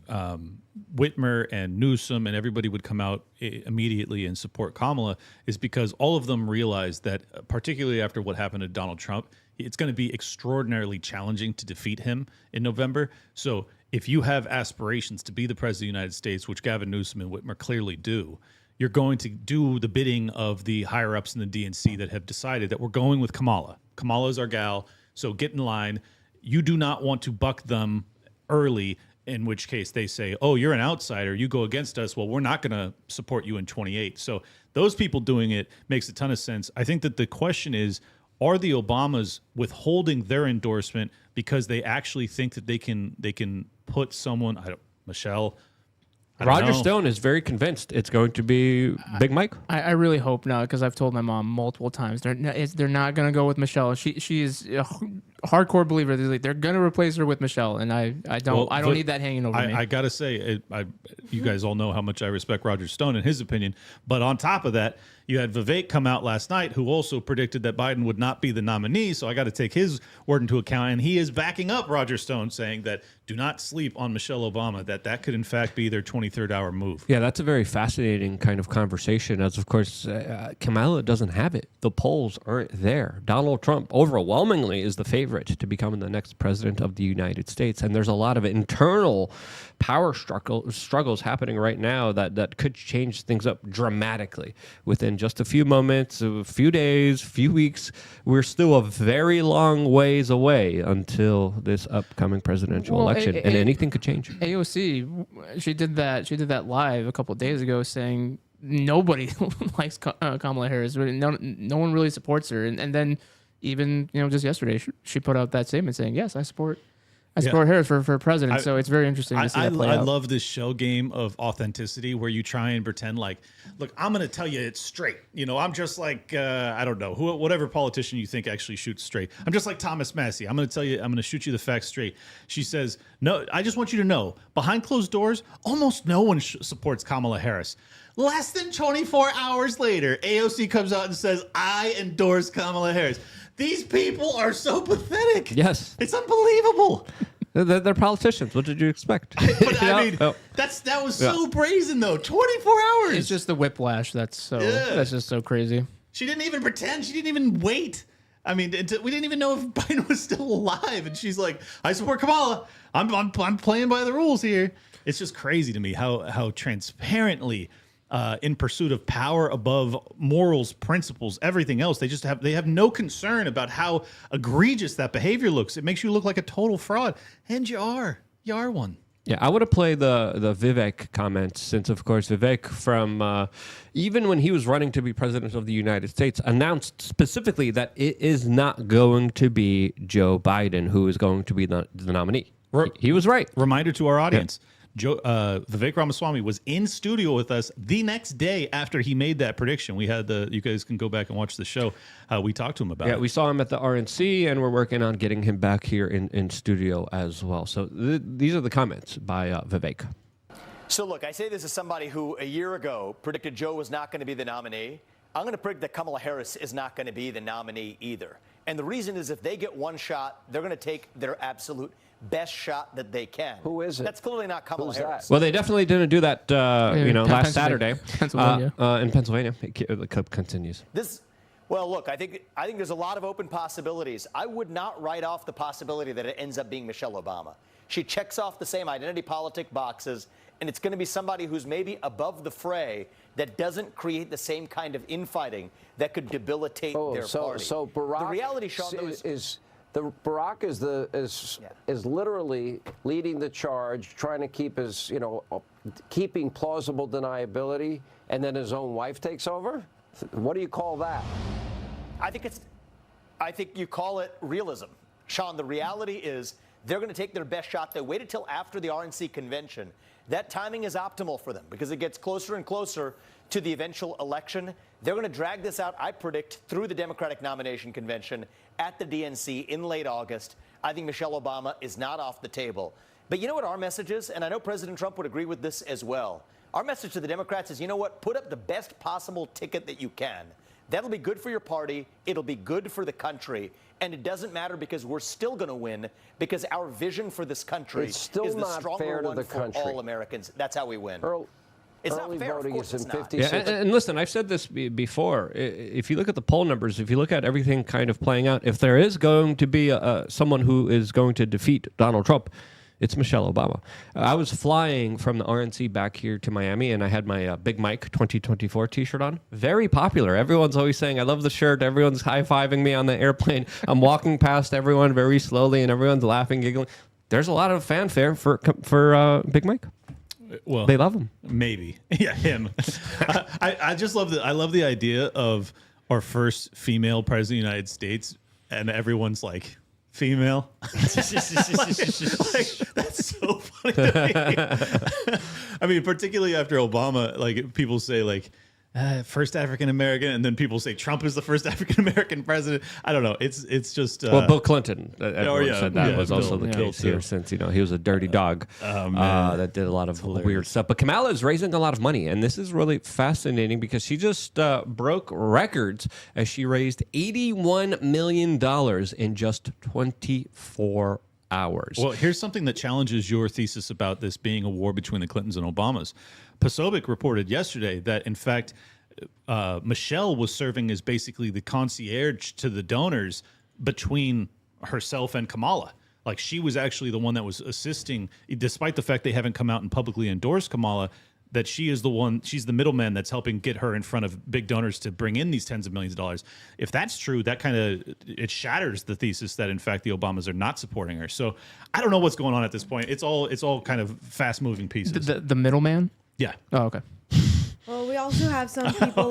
Whitmer and Newsom and everybody would come out immediately and support Kamala is because all of them realize that, particularly after what happened to Donald Trump, it's going to be extraordinarily challenging to defeat him in November. So if you have aspirations to be the president of the United States, which Gavin Newsom and Whitmer clearly do, you're going to do the bidding of the higher-ups in the DNC that have decided that we're going with Kamala. Kamala is our gal, so get in line. You do not want to buck them early, in which case they say, oh, you're an outsider, you go against us, well, we're not going to support you in 28. So those people doing it makes a ton of sense. I think that the question is, are the Obamas withholding their endorsement because they actually think that they can put someone, Michelle, Roger Stone is very convinced it's going to be Big Mike. I really hope not, because I've told my mom multiple times they're not going to go with Michelle. She is a hardcore believer. They're going to replace her with Michelle, and I don't need that hanging over me. I gotta say, you guys all know how much I respect Roger Stone and his opinion. But on top of that, you had Vivek come out last night, who also predicted that Biden would not be the nominee. So I got to take his word into account, and he is backing up Roger Stone, saying that do not sleep on Michelle Obama. That could in fact be their 23rd hour move. Yeah, that's a very fascinating kind of conversation. As of course, Kamala doesn't have it. The polls aren't there. Donald Trump overwhelmingly is the favorite to become the next president of the United States, and there's a lot of internal power struggles happening right now that could change things up dramatically within just a few moments, a few days, few weeks. We're still a very long ways away until this upcoming presidential election, and anything could change. AOC, she did that live a couple of days ago, saying nobody likes Kamala Harris. No one really supports her, and then even just yesterday she put out that statement saying, yes, I support Harris for president. So it's very interesting to see that play out. I love this shell game of authenticity where you try and pretend like, look, I'm going to tell you it's straight. I'm just like, I don't know, whatever politician you think actually shoots straight. I'm just like Thomas Massey. I'm going to tell you, I'm going to shoot you the facts straight. She says, no, I just want you to know, behind closed doors, almost no one supports Kamala Harris. Less than 24 hours later, AOC comes out and says, I endorse Kamala Harris. These people are so pathetic. Yes. It's unbelievable. They're politicians. What did you expect? But I mean, that was so brazen though. 24 hours. It's just the whiplash that's just so crazy. She didn't even pretend. She didn't even wait. I mean, we didn't even know if Biden was still alive, and she's like, "I support Kamala. I'm playing by the rules here." It's just crazy to me how transparently, in pursuit of power above morals, principles, everything else, they have no concern about how egregious that behavior looks. It makes you look like a total fraud, and you are one. Yeah, I want to play the Vivek comments since, of course, Vivek from even when he was running to be president of the United States announced specifically that it is not going to be Joe Biden who is going to be the nominee. He was right. Reminder to our audience. Yeah. Vivek Ramaswamy was in studio with us the next day after he made that prediction. We had you guys can go back and watch the show. We talked to him about it. Yeah, we saw him at the RNC, and we're working on getting him back here in studio as well. So these are the comments by Vivek. So look, I say this as somebody who a year ago predicted Joe was not going to be the nominee. I'm going to predict that Kamala Harris is not going to be the nominee either. And the reason is if they get one shot, they're going to take their absolute best shot that they can. Who is it? That's clearly not Kamala Harris. Well, they definitely didn't do that, last Saturday. Pennsylvania. In Pennsylvania. The cup continues. Well, look, I think there's a lot of open possibilities. I would not write off the possibility that it ends up being Michelle Obama. She checks off the same identity politic boxes, and it's going to be somebody who's maybe above the fray that doesn't create the same kind of infighting that could debilitate their party. So Barack, the reality, Sean, Barack is literally leading the charge, trying to keep his, keeping plausible deniability, and then his own wife takes over. What do you call that? I think you call it realism, Sean. The reality is they're going to take their best shot. They waited till after the RNC convention. That timing is optimal for them because it gets closer and closer to the eventual election. They're going to drag this out, I predict, through the Democratic nomination convention at the DNC in late August. I think Michelle Obama is not off the table. But you know what our message is? And I know President Trump would agree with this as well. Our message to the Democrats is, you know what? Put up the best possible ticket that you can. That'll be good for your party. It'll be good for the country. And it doesn't matter because we're still going to win because our vision for this country is the stronger one for all Americans. That's how we win. It's not fair. Voting is in 56. Yeah, and listen, I've said this before. If you look at the poll numbers, if you look at everything kind of playing out, if there is going to be someone who is going to defeat Donald Trump, it's Michelle Obama. I was flying from the RNC back here to Miami, and I had my Big Mike 2024 T-shirt on. Very popular. Everyone's always saying, I love the shirt. Everyone's high-fiving me on the airplane. I'm walking past everyone very slowly, and everyone's laughing, giggling. There's a lot of fanfare for Big Mike. Well, they love him. Maybe. Yeah, him. I just love I love the idea of our first female president of the United States, and everyone's like, female. like, that's so funny to me. I mean, particularly after Obama, like people say like first African American, and then people say Trump is the first African American president. I don't know. It's just well, Bill Clinton. Everyone said that was also the case here, since he was a dirty dog that did a lot of weird stuff. But Kamala is raising a lot of money, and this is really fascinating because she just broke records as she raised $81 million in just 24 hours. Well, here's something that challenges your thesis about this being a war between the Clintons and Obamas. Posobiec reported yesterday that, in fact, Michelle was serving as basically the concierge to the donors between herself and Kamala. Like, she was actually the one that was assisting, despite the fact they haven't come out and publicly endorsed Kamala, that she's the middleman that's helping get her in front of big donors to bring in these tens of millions of dollars. If that's true, that it shatters the thesis that, in fact, the Obamas are not supporting her. So I don't know what's going on at this point. It's all kind of fast moving pieces. The middleman? Yeah. Oh, okay. Well, we also have some people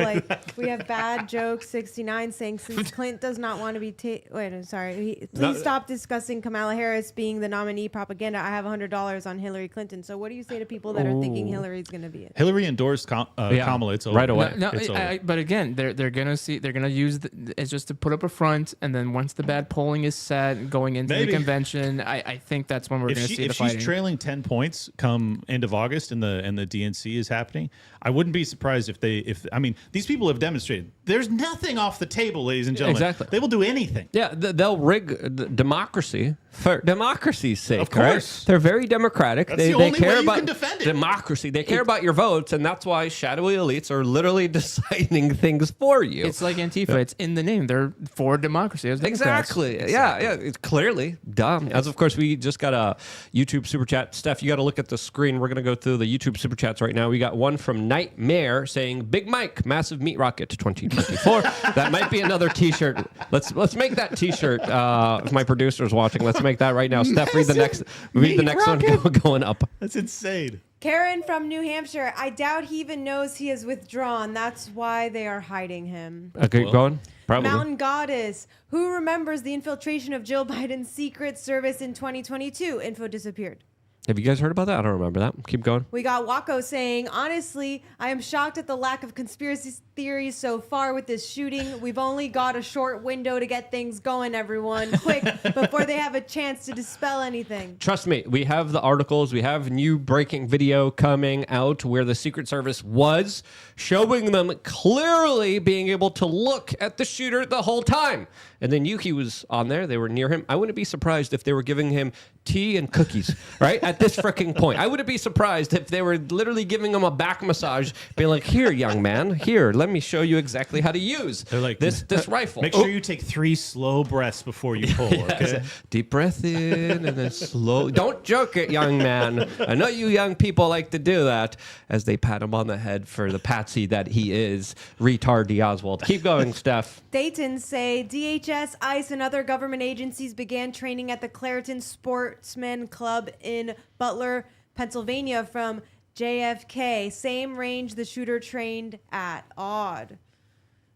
we have Bad Joke 69 saying since Clint does not want to be please stop discussing Kamala Harris being the nominee propaganda. I have $100 on Hillary Clinton. So what do you say to people that are thinking Hillary's going to be it? Hillary endorsed Kamala. It's over. Right away. But again, they're gonna use it's just to put up a front, and then once the bad polling is set, going into the convention, I think that's when we're going to see the fighting. If she's trailing 10 points come end of August and the DNC is happening, I wouldn't be surprised if I mean, these people have demonstrated there's nothing off the table, ladies and gentlemen. Exactly. They will do anything. Yeah, they'll rig democracy for democracy's sake. Of course. Right? They're very democratic. That's they the only care way you about can defend it. democracy. They care about your votes, and that's why shadowy elites are literally deciding things for you. It's like Antifa. It's in the name. They're for democracy. As Democrats. Exactly. Yeah. It's clearly dumb. As of course, we just got a YouTube super chat. Steph, you got to look at the screen. We're going to go through the YouTube super chats right now. We got one from Nightmare saying, "Big Mike, massive meat rocket 2024." That might be another T-shirt. Let's make that T-shirt. If my producer's watching, let's make that right now. Steph, read the next one going up. That's insane. Karen from New Hampshire. I doubt he even knows he has withdrawn. That's why they are hiding him. Okay, going. Probably. Mountain Goddess. Who remembers the infiltration of Jill Biden's Secret Service in 2022? Info disappeared. Have you guys heard about that? I don't remember that. Keep going. We got Wako saying, honestly, I am shocked at the lack of conspiracy theories so far with this shooting. We've only got a short window to get things going, everyone. Quick, before they have a chance to dispel anything. Trust me, we have the articles. We have new breaking video coming out where the Secret Service was showing them clearly being able to look at the shooter the whole time. And then Yuki was on there. They were near him. I wouldn't be surprised if they were giving him tea and cookies, right? At this freaking point. I wouldn't be surprised if they were literally giving him a back massage, being like, here, young man, here, let me show you exactly how to use this rifle. Make sure you take 3 slow breaths before you pull, okay? Deep breath in and then slow. Don't jerk it, young man. I know you young people like to do that as they pat him on the head for the patsy that he is, retard D. Oswald. Keep going, Steph. Dayton say DHS, ICE, and other government agencies began training at the Clareton Sportsman Club in Butler, Pennsylvania from JFK. Same range the shooter trained at. Odd.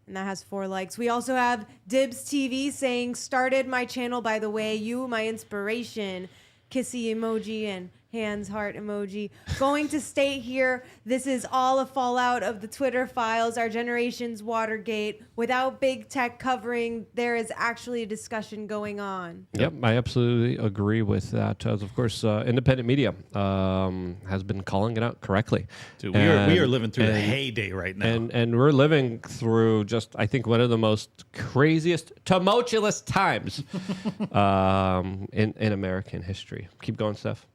And that has 4 likes. We also have Dibs TV saying, started my channel, by the way. You, my inspiration. Kissy emoji and hands heart emoji. Going to state here, this is all a fallout of the Twitter files, our generation's Watergate. Without big tech covering, there is actually a discussion going on. Yep, I absolutely agree with that. As of course, independent media has been calling it out correctly. Dude, we are living through the heyday right now. And we're living through just, I think, one of the most craziest, tumultuous times in American history. Keep going, Steph.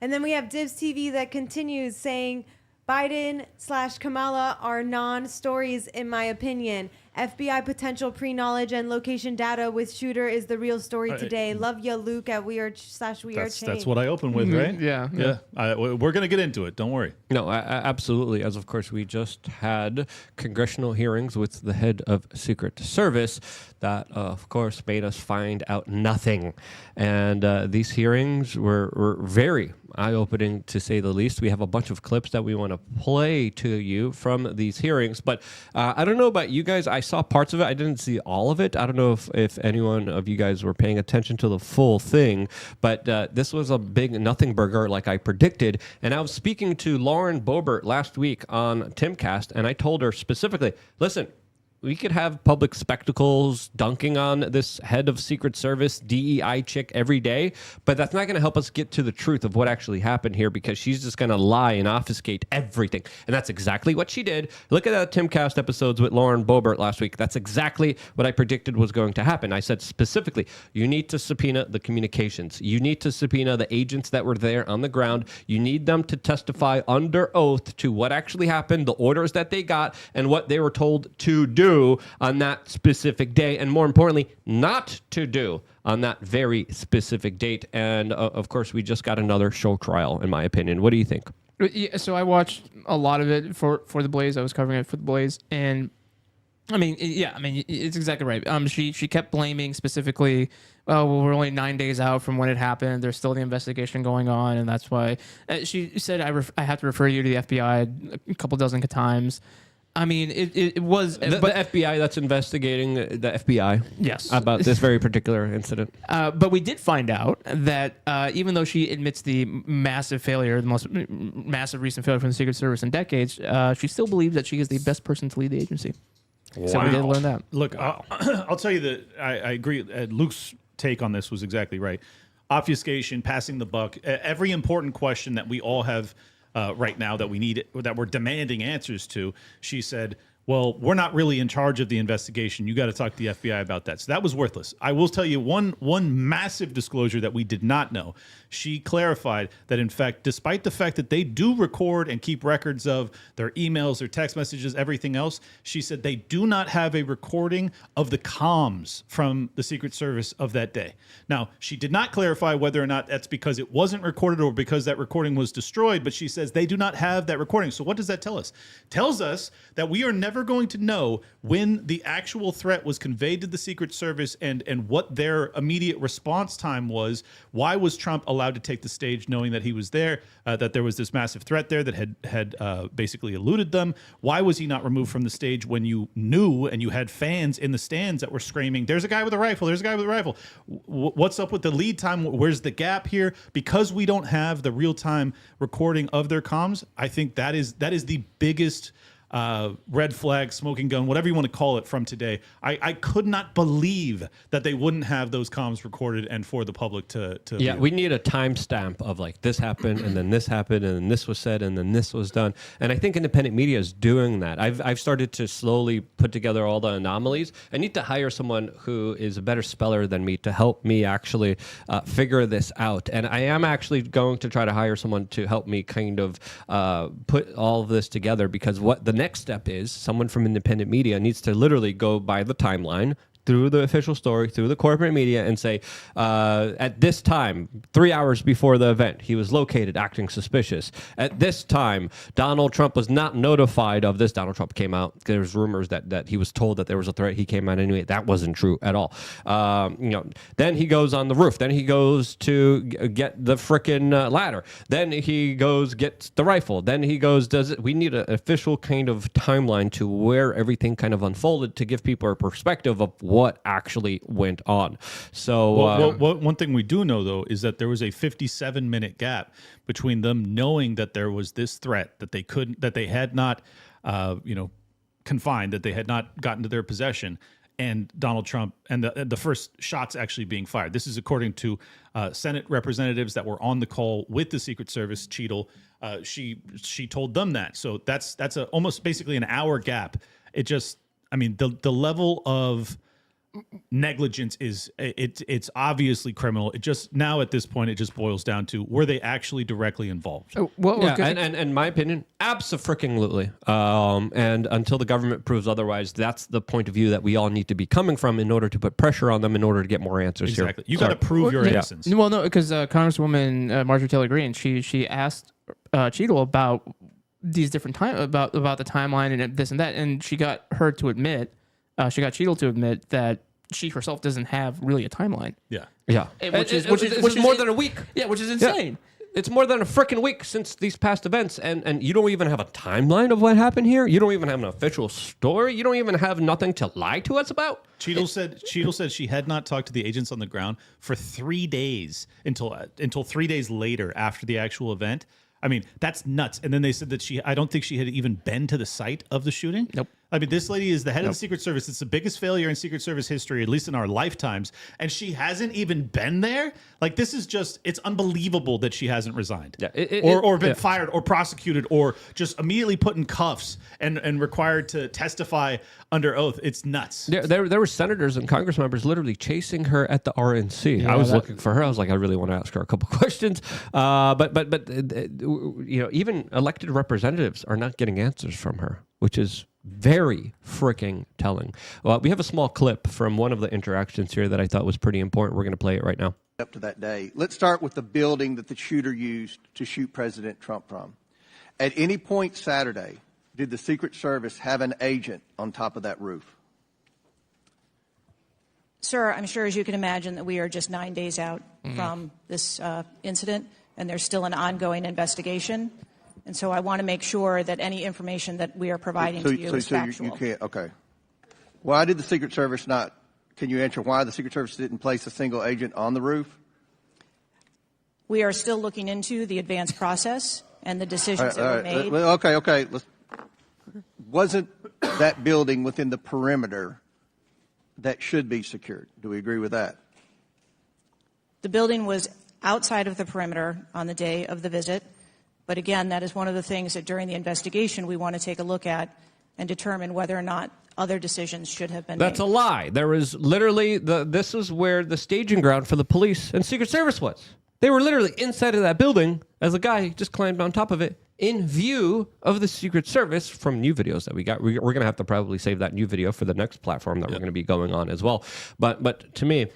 And then we have Dibs TV that continues saying, Biden/Kamala are non-stories in my opinion. FBI potential pre-knowledge and location data with shooter is the real story today. Love ya, Luke at weare/weare. That's what I opened with, right? Yeah. We're going to get into it. Don't worry. No, absolutely. As of course, we just had congressional hearings with the head of Secret Service that, of course, made us find out nothing. And these hearings were very eye-opening, to say the least. We have a bunch of clips that we want to play to you from these hearings. But I don't know about you guys. I saw parts of it. I didn't see all of it. I don't know if anyone of you guys were paying attention to the full thing. But this was a big nothing burger like I predicted. And I was speaking to Lauren Boebert last week on Timcast, and I told her specifically, listen, we could have public spectacles dunking on this head of Secret Service DEI chick every day, but that's not going to help us get to the truth of what actually happened here, because she's just going to lie and obfuscate everything. And that's exactly what she did. Look at that Timcast episodes with Lauren Boebert last week. That's exactly what I predicted was going to happen. I said specifically, you need to subpoena the communications. You need to subpoena the agents that were there on the ground. You need them to testify under oath to what actually happened, the orders that they got, and what they were told to do on that specific day, and more importantly, not to do on that very specific date. And of course, we just got another show trial, in my opinion. What do you think? Yeah, so I watched a lot of it for the Blaze. I was covering it for the Blaze, and I mean, it's exactly right. She kept blaming specifically, oh, well, we're only 9 days out from when it happened. There's still the investigation going on, and that's why. She said, I have to refer you to the FBI a couple dozen times. I mean, it was... The FBI that's investigating the FBI. Yes. About this very particular incident. But we did find out that even though she admits the massive failure, the most massive recent failure from the Secret Service in decades, she still believes that she is the best person to lead the agency. Wow. So we did learn that. Look, I'll tell you that I agree. Luke's take on this was exactly right. Obfuscation, passing the buck, every important question that we all have right now that we're demanding answers to. She said, well, we're not really in charge of the investigation. You got to talk to the FBI about that. So that was worthless. I will tell you one massive disclosure that we did not know. She clarified that, in fact, despite the fact that they do record and keep records of their emails, their text messages, everything else, she said they do not have a recording of the comms from the Secret Service of that day. Now, she did not clarify whether or not that's because it wasn't recorded or because that recording was destroyed, but she says they do not have that recording. So what does that tell us? Tells us that we are never going to know when the actual threat was conveyed to the Secret Service and what their immediate response time was. Why was Trump allowed to take the stage knowing that he was there, that there was this massive threat there that had basically eluded them? Why was he not removed from the stage when you knew and you had fans in the stands that were screaming, there's a guy with a rifle, there's a guy with a rifle? What's up with the lead time? Where's the gap here? Because we don't have the real-time recording of their comms, I think that is the biggest red flag, smoking gun, whatever you want to call it from today. I could not believe that they wouldn't have those comms recorded and for the public to Yeah, view. we need a timestamp of like this happened and then this happened and then this was said and then this was done. And I think independent media is doing that. I've started to slowly put together all the anomalies. I need to hire someone who is a better speller than me to help me actually figure this out. And I am actually going to try to hire someone to help me kind of put all of this together, because what the next step is, someone from independent media needs to literally go by the timeline through the official story, through the corporate media, and say, at this time, 3 hours before the event, he was located acting suspicious. At this time, Donald Trump was not notified of this. Donald Trump came out. There was rumors that he was told that there was a threat. He came out anyway. That wasn't true at all. Then he goes on the roof. Then he goes to get the frickin' ladder. Then he goes, gets the rifle. Then he goes, does it. We need an official kind of timeline to where everything kind of unfolded to give people a perspective of what actually went on. So one thing we do know, though, is that there was a 57-minute gap between them knowing that there was this threat that they had not confined, that they had not gotten to their possession, and Donald Trump and the first shots actually being fired. This is according to Senate representatives that were on the call with the Secret Service. Cheadle, she told them that. So that's almost basically an hour gap. It just, I mean, the level of negligence it's obviously criminal. It just, now at this point, it just boils down to, were they actually directly involved? And in my opinion, abso-freaking-lutely. And until the government proves otherwise, that's the point of view that we all need to be coming from in order to put pressure on them in order to get more answers. Exactly. Here. You got to prove your innocence. Well, no, because Congresswoman Marjorie Taylor Greene, she asked Cheadle about these different about the timeline and this and that, and she got her to admit. She got Cheadle to admit that she herself doesn't have really a timeline. Yeah. Which is more than a week. Yeah, which is insane. Yeah. It's more than a freaking week since these past events, and you don't even have a timeline of what happened here. You don't even have an official story. You don't even have nothing to lie to us about. Cheadle said she had not talked to the agents on the ground for 3 days until 3 days later after the actual event. I mean, that's nuts. And then they said that I don't think she had even been to the site of the shooting. Nope. I mean, this lady is the head of the Secret Service. It's the biggest failure in Secret Service history, at least in our lifetimes. And she hasn't even been there? Like, this is just, it's unbelievable that she hasn't resigned. Yeah, or been fired or prosecuted or just immediately put in cuffs and required to testify under oath. It's nuts. There were senators and Congress members literally chasing her at the RNC. I was looking for her. I was like, I really want to ask her a couple questions. But even elected representatives are not getting answers from her, which is very freaking telling. Well, we have a small clip from one of the interactions here that I thought was pretty important. We're going to play it right now. Up to that day. Let's start with the building that the shooter used to shoot President Trump from. At any point Saturday, did the Secret Service have an agent on top of that roof? Sir, I'm sure, as you can imagine, that we are just 9 days out from this incident, and there's still an ongoing investigation. And so I want to make sure that any information that we are providing to you is factual. You can't, okay. Why did the Secret Service not, can you answer why the Secret Service didn't place a single agent on the roof? We are still looking into the advanced process and the decisions that were made. Okay. Wasn't that building within the perimeter that should be secured? Do we agree with that? The building was outside of the perimeter on the day of the visit, But again, that is one of the things that during the investigation we want to take a look at and determine whether or not other decisions should have been That's made. a lie. There was literally this is where the staging ground for the police and Secret Service was. They were literally inside of that building as a guy just climbed on top of it in view of the Secret Service from new videos that we got. We're going to have to probably save that new video for the next platform that we're going to be going on as well. But to me,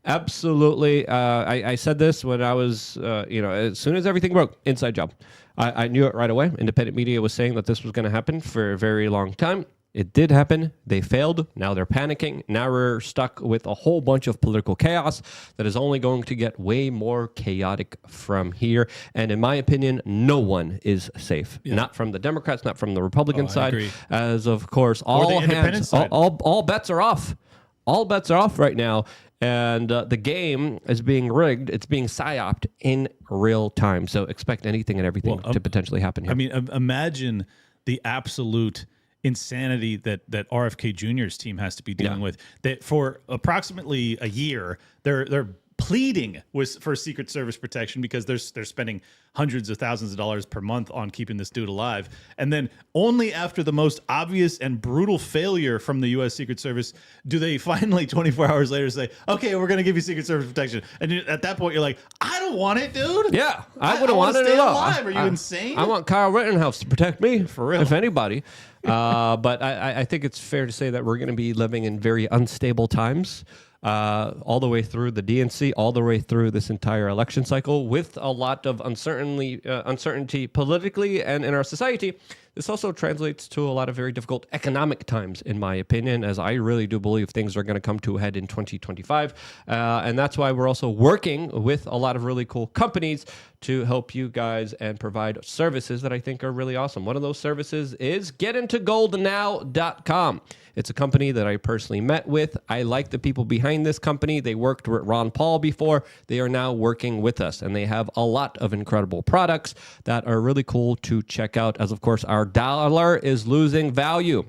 absolutely, I said this when I was, as soon as everything broke, inside job. I knew it right away. Independent media was saying that this was going to happen for a very long time. It did happen. They failed. Now they're panicking. Now we're stuck with a whole bunch of political chaos that is only going to get way more chaotic from here. And in my opinion, no one is safe. Yeah. Not from the Democrats, not from the Republican side. Agree. As of course, or the all independent side. All bets are off. All bets are off right now. And the game is being rigged. It's being psyoped in real time. So expect anything and everything to potentially happen here. I mean, imagine the absolute insanity that RFK Jr.'s team has to be dealing with. That for approximately a year, they're pleading for Secret Service protection because they're spending hundreds of thousands of dollars per month on keeping this dude alive. And then only after the most obvious and brutal failure from the U.S. Secret Service do they finally 24 hours later say, okay, we're going to give you Secret Service protection. And at that point, you're like, I don't want it, dude. Yeah, I wouldn't want it at all. Alive. Are you insane? I want Kyle Rittenhouse to protect me, for real, if anybody. But I think it's fair to say that we're going to be living in very unstable times. All the way through the DNC, all the way through this entire election cycle, with a lot of uncertainty politically and in our society. This also translates to a lot of very difficult economic times, in my opinion, as I really do believe things are going to come to a head in 2025. And that's why we're also working with a lot of really cool companies to help you guys and provide services that I think are really awesome. One of those services is getintogoldnow.com. It's a company that I personally met with. I like the people behind this company. They worked with Ron Paul before. They are now working with us, and they have a lot of incredible products that are really cool to check out, as of course our dollar is losing value.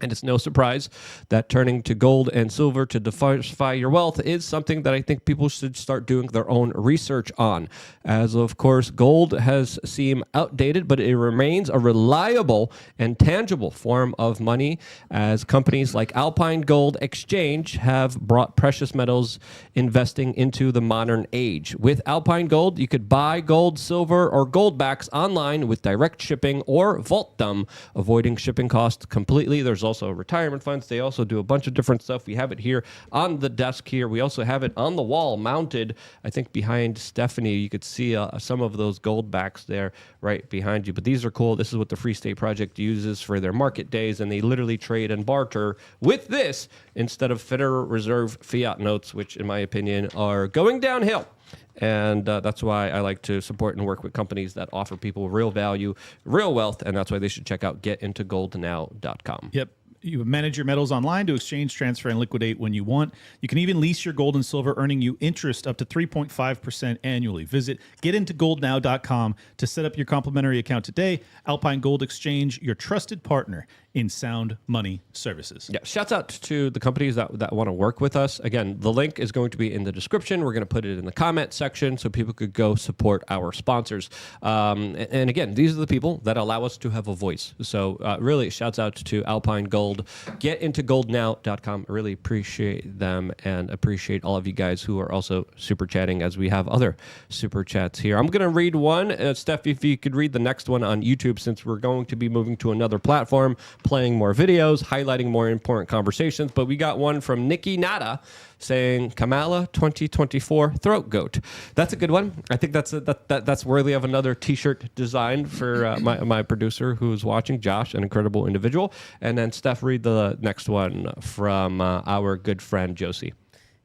And it's no surprise that turning to gold and silver to diversify your wealth is something that I think people should start doing their own research on. As of course, gold has seemed outdated, but it remains a reliable and tangible form of money, as companies like Alpine Gold Exchange have brought precious metals investing into the modern age. With Alpine Gold, you could buy gold, silver, or gold backs online with direct shipping or vault them, avoiding shipping costs completely. There's also retirement funds. They also do a bunch of different stuff. We have it here on the desk here. We also have it on the wall mounted, I think behind Stephanie. You could see some of those gold backs there right behind you. But these are cool. This is what the Free State Project uses for their market days, and they literally trade and barter with this instead of Federal Reserve fiat notes, which in my opinion are going downhill. And that's why I like to support and work with companies that offer people real value, real wealth, and that's why they should check out getintogoldnow.com. Yep. You manage your metals online to exchange, transfer, and liquidate when you want. You can even lease your gold and silver, earning you interest up to 3.5% annually. Visit getintogoldnow.com to set up your complimentary account today. Alpine Gold Exchange, your trusted partner in sound money services. Yeah, shouts out to the companies that want to work with us. Again, the link is going to be in the description. We're going to put it in the comment section so people could go support our sponsors. And again, these are the people that allow us to have a voice. So really, shouts out to Alpine Gold. Getintogoldnow.com. I really appreciate them and appreciate all of you guys who are also super chatting, as we have other super chats here. I'm going to read one. Steph, if you could read the next one on YouTube, since we're going to be moving to another platform, playing more videos, highlighting more important conversations. But we got one from Nikki Nada saying, Kamala 2024 throat goat. That's a good one. I think that's worthy of another t-shirt design for my producer who's watching, Josh, an incredible individual. And then Steph, read the next one from our good friend Josie.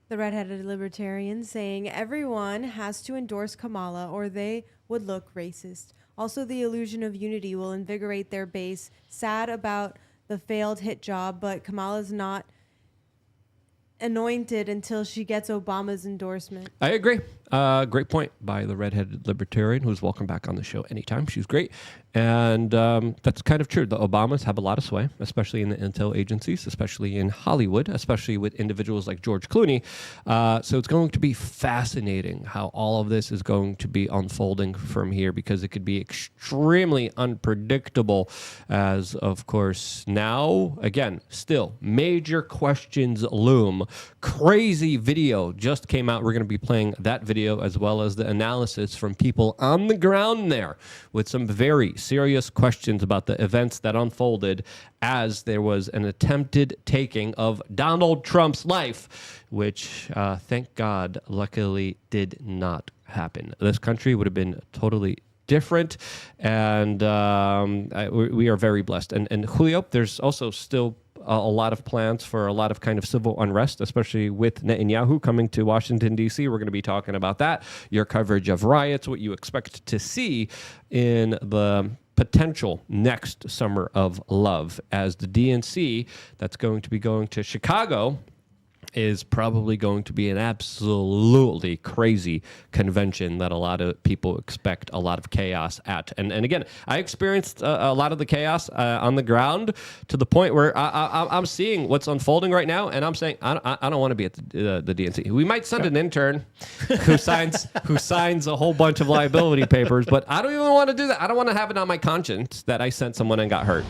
The redheaded libertarian saying, everyone has to endorse Kamala or they would look racist. Also, the illusion of unity will invigorate their base. Sad about the failed hit job, but Kamala's not anointed until she gets Obama's endorsement. I agree. Great point by the redheaded libertarian, who's welcome back on the show anytime. She's great. And that's kind of true. The Obamas have a lot of sway, especially in the intel agencies, especially in Hollywood, especially with individuals like George Clooney. So it's going to be fascinating how all of this is going to be unfolding from here, because it could be extremely unpredictable as, of course, now, again, still major questions loom. Crazy video just came out. We're going to be playing that video as well as the analysis from people on the ground there with some very serious questions about the events that unfolded as there was an attempted taking of Donald Trump's life, which, thank God, luckily did not happen. This country would have been totally different, and we are very blessed. And Julio, there's also still a lot of plans for a lot of kind of civil unrest, especially with Netanyahu coming to Washington, D.C. We're going to be talking about that, your coverage of riots, what you expect to see in the potential next summer of love, as the DNC that's going to be going to Chicago is probably going to be an absolutely crazy convention that a lot of people expect a lot of chaos at. And again, I experienced a lot of the chaos on the ground to the point where I'm seeing what's unfolding right now, and I'm saying I don't want to be at the DNC. We might send an intern who signs a whole bunch of liability papers, but I don't even want to do that. I don't want to have it on my conscience that I sent someone and got hurt,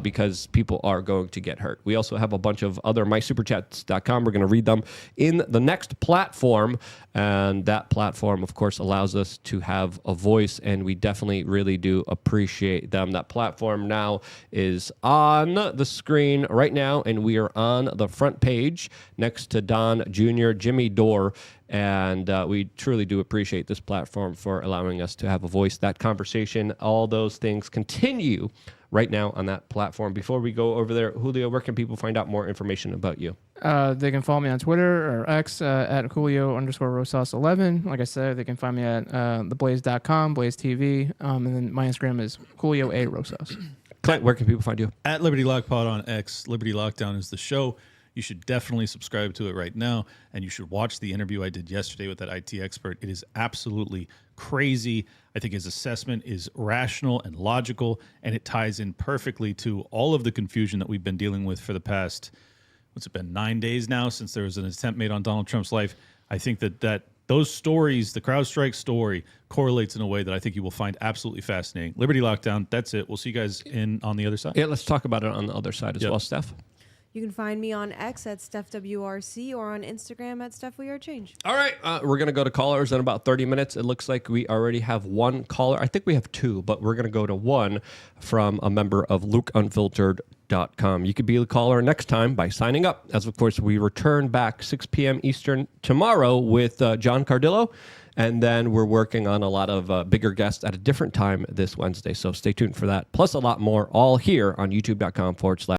because people are going to get hurt. We also have a bunch of other mysuperchats.com. We're going to read them in the next platform, and that platform, of course, allows us to have a voice, and we definitely really do appreciate them. That platform now is on the screen right now, and we are on the front page next to Don Jr., Jimmy Dore, and we truly do appreciate this platform for allowing us to have a voice. That conversation, all those things continue right now on that platform. Before we go over there, Julio, where can people find out more information about you? They can follow me on Twitter or X at Julio_Rosas11. Like I said, they can find me at theblaze.com, Blaze TV, and then my Instagram is Julio A. Rosas. Clint, where can people find you? At Liberty Lock Pod on X. Liberty Lockdown is the show. You should definitely subscribe to it right now, and you should watch the interview I did yesterday with that IT expert. It is absolutely crazy. I think his assessment is rational and logical, and it ties in perfectly to all of the confusion that we've been dealing with for the past, what's it been, 9 days now since there was an attempt made on Donald Trump's life. I think that those stories, the CrowdStrike story, correlates in a way that I think you will find absolutely fascinating. Liberty Lockdown, that's it. We'll see you guys on the other side. Yeah, let's talk about it on the other side as well, Steph. You can find me on X at StephWRC or on Instagram at StephWeAreChange. All right, we're going to go to callers in about 30 minutes. It looks like we already have one caller. I think we have two, but we're going to go to one from a member of LukeUnfiltered.com. You could be the caller next time by signing up. As, of course, we return back 6 p.m. Eastern tomorrow with John Cardillo. And then we're working on a lot of bigger guests at a different time this Wednesday. So stay tuned for that. Plus a lot more all here on youtube.com/